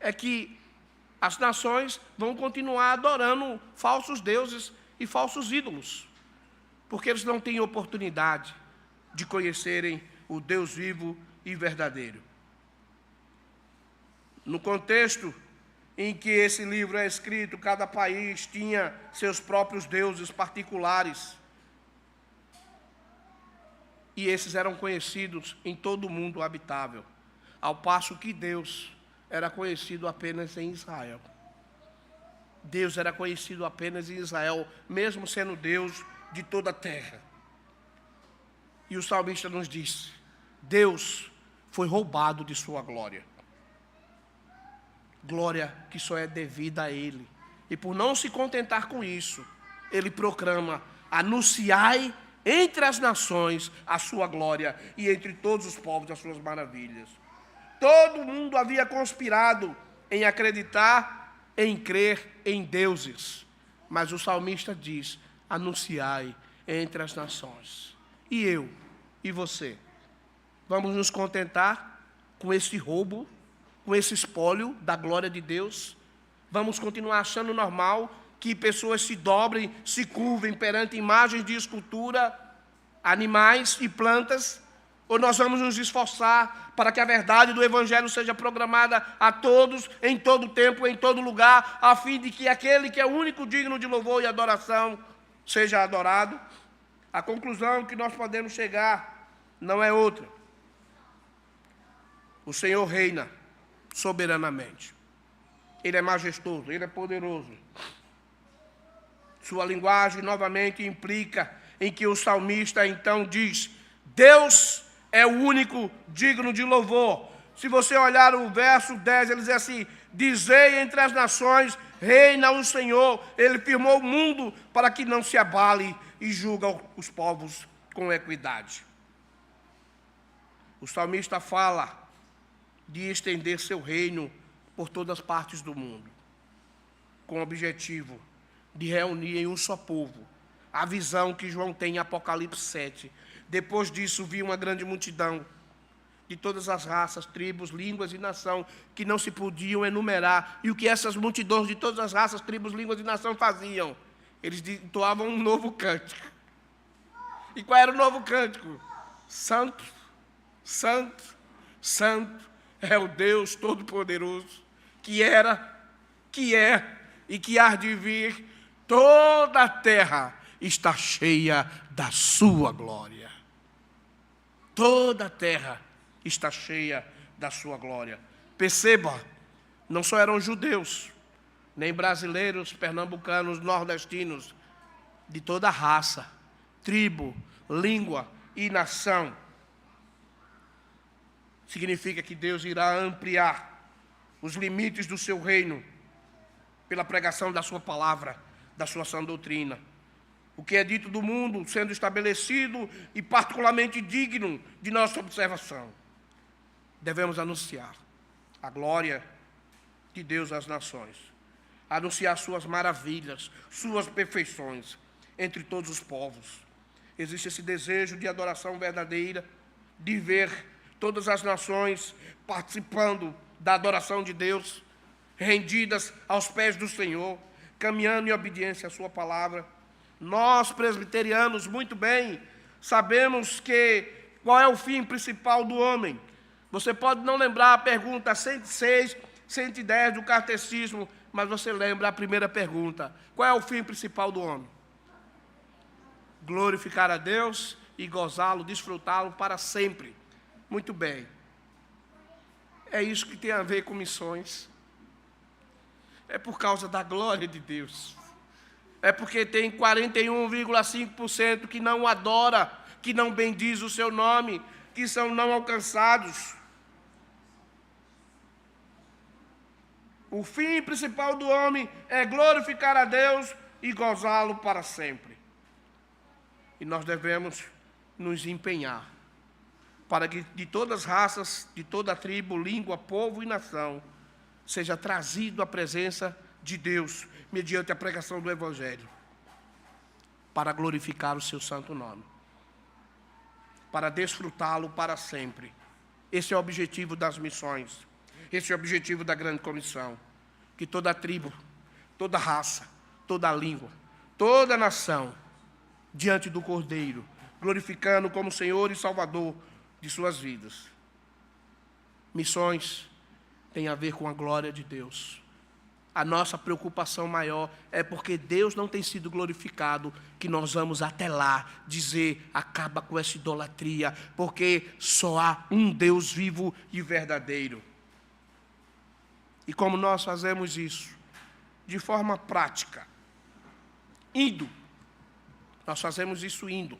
é que as nações vão continuar adorando falsos deuses e falsos ídolos, porque eles não têm oportunidade de conhecerem o Deus vivo e verdadeiro. No contexto em que esse livro é escrito, cada país tinha seus próprios deuses particulares, e esses eram conhecidos em todo o mundo habitável, ao passo que Deus era conhecido apenas em Israel. Deus era conhecido apenas em Israel, mesmo sendo Deus de toda a terra. E o salmista nos diz: Deus foi roubado de sua glória. Glória que só é devida a Ele. E por não se contentar com isso, Ele proclama: anunciai entre as nações a sua glória, e entre todos os povos as suas maravilhas. Todo mundo havia conspirado em acreditar, em crer em deuses. Mas o salmista diz: anunciai entre as nações. E eu e você, vamos nos contentar com esse roubo, com esse espólio da glória de Deus? Vamos continuar achando normal que pessoas se dobrem, se curvem perante imagens de escultura, animais e plantas? Ou nós vamos nos esforçar para que a verdade do Evangelho seja proclamada a todos, em todo tempo, em todo lugar, a fim de que aquele que é o único digno de louvor e adoração seja adorado? A conclusão que nós podemos chegar não é outra. O Senhor reina soberanamente. Ele é majestoso, Ele é poderoso. Sua linguagem novamente implica em que o salmista então diz: Deus é o único digno de louvor. Se você olhar o verso 10, ele diz assim: dizei entre as nações, reina o Senhor, Ele firmou o mundo para que não se abale e julga os povos com equidade. O salmista fala de estender seu reino por todas as partes do mundo, com o objetivo de reunir em um só povo a visão que João tem em Apocalipse 7. Depois disso, vi uma grande multidão de todas as raças, tribos, línguas e nação, que não se podiam enumerar. E o que essas multidões de todas as raças, tribos, línguas e nação faziam? Eles entoavam um novo cântico. E qual era o novo cântico? Santo, santo, santo é o Deus Todo-Poderoso, que era, que é e que há de vir. toda a terra está cheia da sua glória. Toda a terra está cheia da sua glória. Perceba, não só eram judeus, nem brasileiros, pernambucanos, nordestinos, de toda raça, tribo, língua e nação. Significa que Deus irá ampliar os limites do seu reino pela pregação da sua palavra, da sua sã doutrina. O que é dito do mundo sendo estabelecido e particularmente digno de nossa observação. Devemos anunciar a glória de Deus às nações, anunciar suas maravilhas, suas perfeições entre todos os povos. Existe esse desejo de adoração verdadeira, de ver todas as nações participando da adoração de Deus, rendidas aos pés do Senhor, caminhando em obediência à sua palavra. Nós, presbiterianos, muito bem, sabemos qual é o fim principal do homem. Você pode não lembrar a pergunta 106, 110 do catecismo, mas você lembra a primeira pergunta. Qual é o fim principal do homem? Glorificar a Deus e gozá-lo, desfrutá-lo para sempre. Muito bem. É isso que tem a ver com missões. É por causa da glória de Deus. É porque tem 41,5% que não adora, que não bendiz o seu nome, que são não alcançados. O fim principal do homem é glorificar a Deus e gozá-lo para sempre. E nós devemos nos empenhar para que de todas as raças, de toda a tribo, língua, povo e nação, seja trazido à presença de Deus, mediante a pregação do Evangelho, para glorificar o seu santo nome, para desfrutá-lo para sempre. Esse é o objetivo das missões, esse é o objetivo da grande comissão, que toda tribo, toda raça, toda língua, toda nação, diante do Cordeiro, glorificando como Senhor e Salvador de suas vidas. Missões têm a ver com a glória de Deus. A nossa preocupação maior é porque Deus não tem sido glorificado, que nós vamos até lá dizer, acaba com essa idolatria, porque só há um Deus vivo e verdadeiro. E como nós fazemos isso? De forma prática. Indo. Nós fazemos isso indo,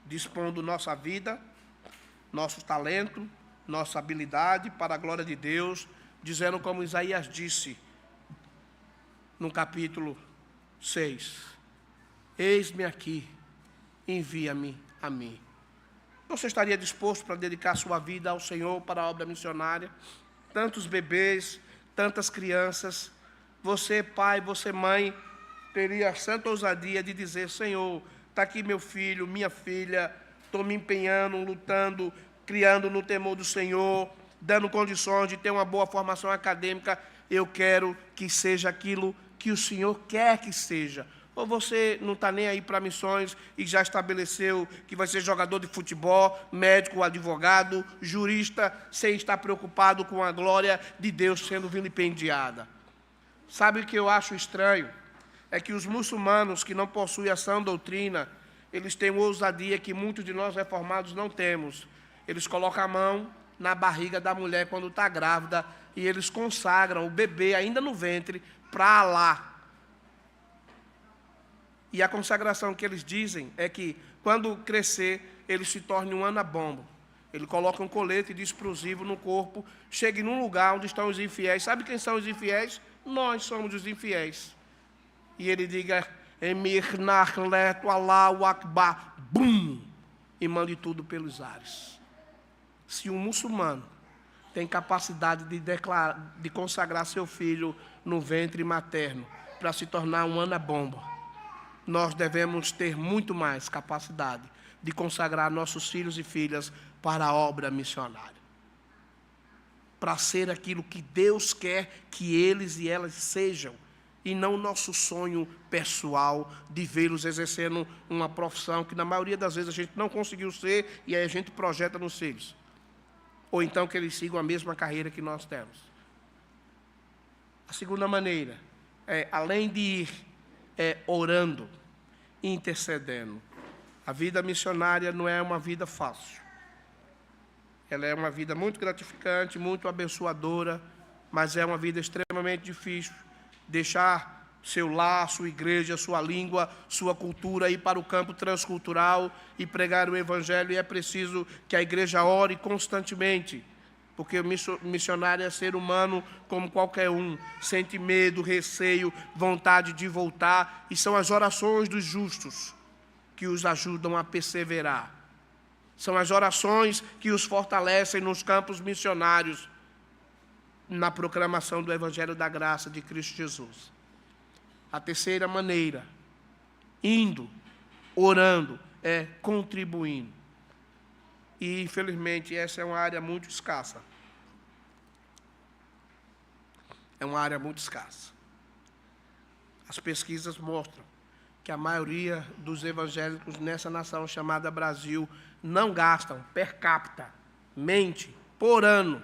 dispondo nossa vida, nosso talento, nossa habilidade para a glória de Deus, dizendo como Isaías disse, no capítulo 6, eis-me aqui, envia-me a mim. Você estaria disposto para dedicar sua vida ao Senhor para a obra missionária? Tantos bebês, tantas crianças, você pai, você mãe, teria a santa ousadia de dizer, Senhor, está aqui meu filho, minha filha, estou me empenhando, lutando, criando no temor do Senhor, dando condições de ter uma boa formação acadêmica, eu quero que seja aquilo que o Senhor quer que seja. Ou você não está nem aí para missões e já estabeleceu que vai ser jogador de futebol, médico, advogado, jurista, sem estar preocupado com a glória de Deus sendo vilipendiada. Sabe o que eu acho estranho? É que os muçulmanos que não possuem a sã doutrina, eles têm uma ousadia que muitos de nós reformados não temos. Eles colocam a mão na barriga da mulher quando está grávida e eles consagram o bebê ainda no ventre para Alá. E a consagração que eles dizem é que quando crescer, ele se torne um anabombo. Ele coloca um colete de explosivo no corpo, chega num lugar onde estão os infiéis. Sabe quem são os infiéis? Nós somos os infiéis. E ele diga, Emir Narleto Allahu Akbar, bum, e mande tudo pelos ares. Se um muçulmano tem capacidade de consagrar seu filho no ventre materno para se tornar um anabomba, nós devemos ter muito mais capacidade de consagrar nossos filhos e filhas para a obra missionária. Para ser aquilo que Deus quer que eles e elas sejam, e não o nosso sonho pessoal de vê-los exercendo uma profissão que na maioria das vezes a gente não conseguiu ser e aí a gente projeta nos filhos. Ou então que eles sigam a mesma carreira que nós temos. A segunda maneira é, além de ir é orando, intercedendo. A vida missionária não é uma vida fácil. Ela é uma vida muito gratificante, muito abençoadora, mas é uma vida extremamente difícil. Deixar seu lar, sua igreja, sua língua, sua cultura, ir para o campo transcultural e pregar o Evangelho. E é preciso que a igreja ore constantemente, porque o missionário é ser humano como qualquer um, sente medo, receio, vontade de voltar, e são as orações dos justos que os ajudam a perseverar. São as orações que os fortalecem nos campos missionários, na proclamação do Evangelho da graça de Cristo Jesus. A terceira maneira, indo, orando, é contribuindo. E, infelizmente, essa é uma área muito escassa. É uma área muito escassa. As pesquisas mostram que a maioria dos evangélicos nessa nação chamada Brasil não gastam per capita, mente, por ano,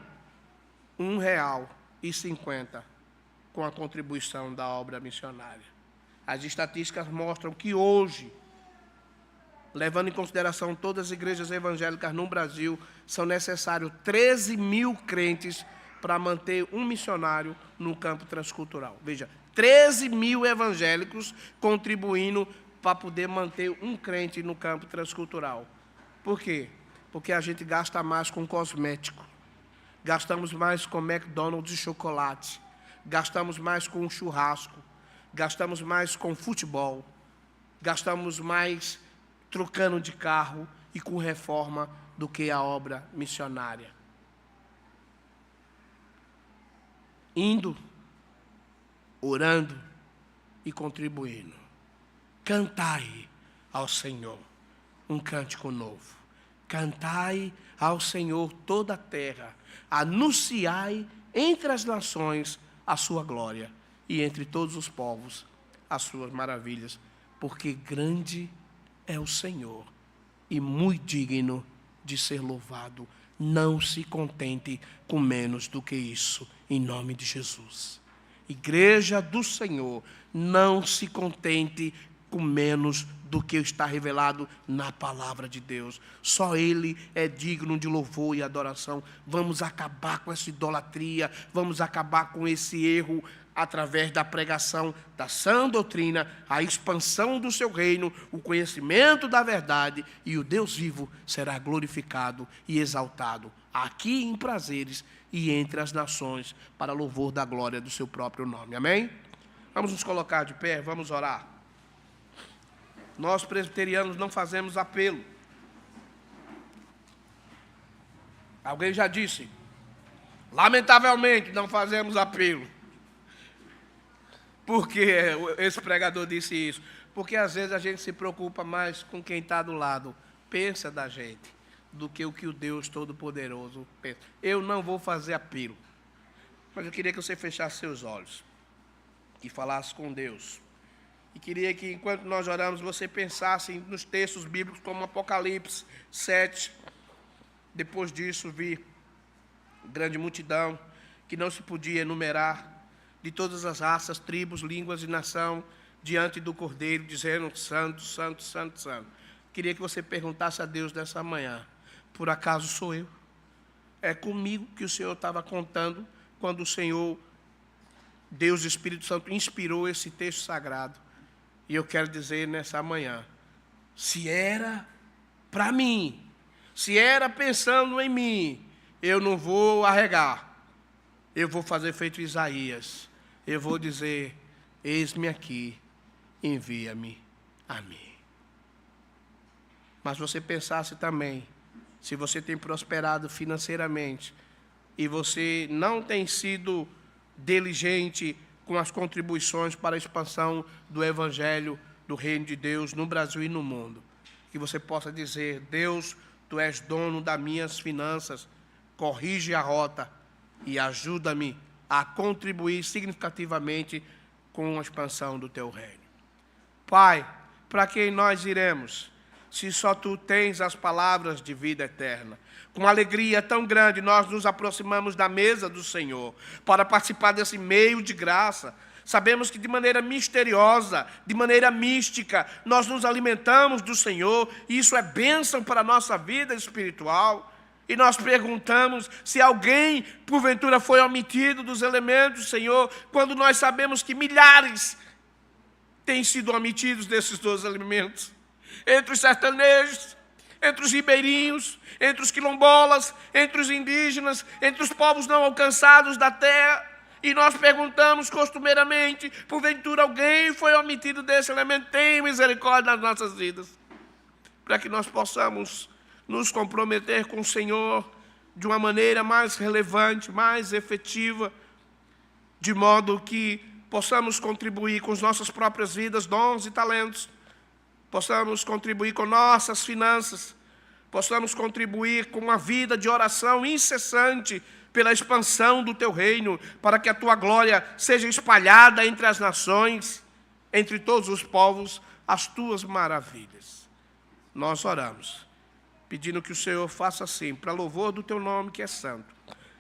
R$1,50 com a contribuição da obra missionária. As estatísticas mostram que hoje, levando em consideração todas as igrejas evangélicas no Brasil, são necessários 13 mil crentes para manter um missionário no campo transcultural. Veja, 13 mil evangélicos contribuindo para poder manter um crente no campo transcultural. Por quê? Porque a gente gasta mais com cosmético, gastamos mais com McDonald's e chocolate, gastamos mais com churrasco, gastamos mais com futebol, gastamos mais trocando de carro e com reforma do que a obra missionária. Indo, orando e contribuindo. Cantai ao Senhor um cântico novo. Cantai ao Senhor toda a terra. Anunciai entre as nações a sua glória e entre todos os povos as suas maravilhas, porque grande é o Senhor e muito digno de ser louvado. Não se contente com menos do que isso, em nome de Jesus. Igreja do Senhor, não se contente com menos do que está revelado na palavra de Deus. Só Ele é digno de louvor e adoração. Vamos acabar com essa idolatria, vamos acabar com esse erro através da pregação da sã doutrina, a expansão do seu reino, o conhecimento da verdade, e o Deus vivo será glorificado e exaltado aqui em prazeres e entre as nações, para louvor da glória do seu próprio nome. Amém? Vamos nos colocar de pé, vamos orar. Nós presbiterianos não fazemos apelo. Alguém já disse, lamentavelmente não fazemos apelo. Por que esse pregador disse isso? Porque às vezes a gente se preocupa mais com quem está do lado, pensa da gente, do que o Deus Todo-Poderoso pensa. Eu não vou fazer apelo, mas eu queria que você fechasse seus olhos e falasse com Deus. E queria que, enquanto nós oramos, você pensasse nos textos bíblicos como Apocalipse 7. Depois disso, vi grande multidão que não se podia enumerar, de todas as raças, tribos, línguas e nação, diante do Cordeiro, dizendo: Santo, Santo, Santo, Santo. Queria que você perguntasse a Deus nessa manhã: por acaso sou eu? É comigo que o Senhor estava contando quando o Senhor, Deus Espírito Santo, inspirou esse texto sagrado. E eu quero dizer nessa manhã, se era para mim, se era pensando em mim, eu não vou arregar. Eu vou fazer feito Isaías. Eu vou dizer: eis-me aqui, envia-me a mim. Mas você pensasse também, se você tem prosperado financeiramente e você não tem sido diligente com as contribuições para a expansão do Evangelho do Reino de Deus no Brasil e no mundo, que você possa dizer: Deus, Tu és dono das minhas finanças, corrige a rota e ajuda-me a contribuir significativamente com a expansão do Teu reino. Pai, para quem nós iremos, se só Tu tens as palavras de vida eterna? Com alegria tão grande, nós nos aproximamos da mesa do Senhor, para participar desse meio de graça, Sabemos que de maneira misteriosa, de maneira mística, nós nos alimentamos do Senhor, e isso é bênção para a nossa vida espiritual. E nós perguntamos se alguém, porventura, foi omitido dos elementos, Senhor, quando nós sabemos que milhares têm sido omitidos desses 12 elementos. Entre os sertanejos, entre os ribeirinhos, entre os quilombolas, entre os indígenas, entre os povos não alcançados da terra. E nós perguntamos costumeiramente, porventura alguém foi omitido desse elemento, tem misericórdia nas nossas vidas, para que nós possamos nos comprometer com o Senhor de uma maneira mais relevante, mais efetiva, de modo que possamos contribuir com as nossas próprias vidas, dons e talentos, possamos contribuir com nossas finanças, possamos contribuir com uma vida de oração incessante pela expansão do Teu reino, para que a Tua glória seja espalhada entre as nações, entre todos os povos, as Tuas maravilhas. Nós oramos, pedindo que o Senhor faça assim, para louvor do Teu nome que é santo,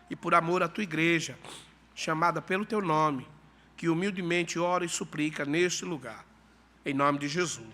e por amor à Tua igreja, chamada pelo Teu nome, que humildemente ora e suplica neste lugar, em nome de Jesus.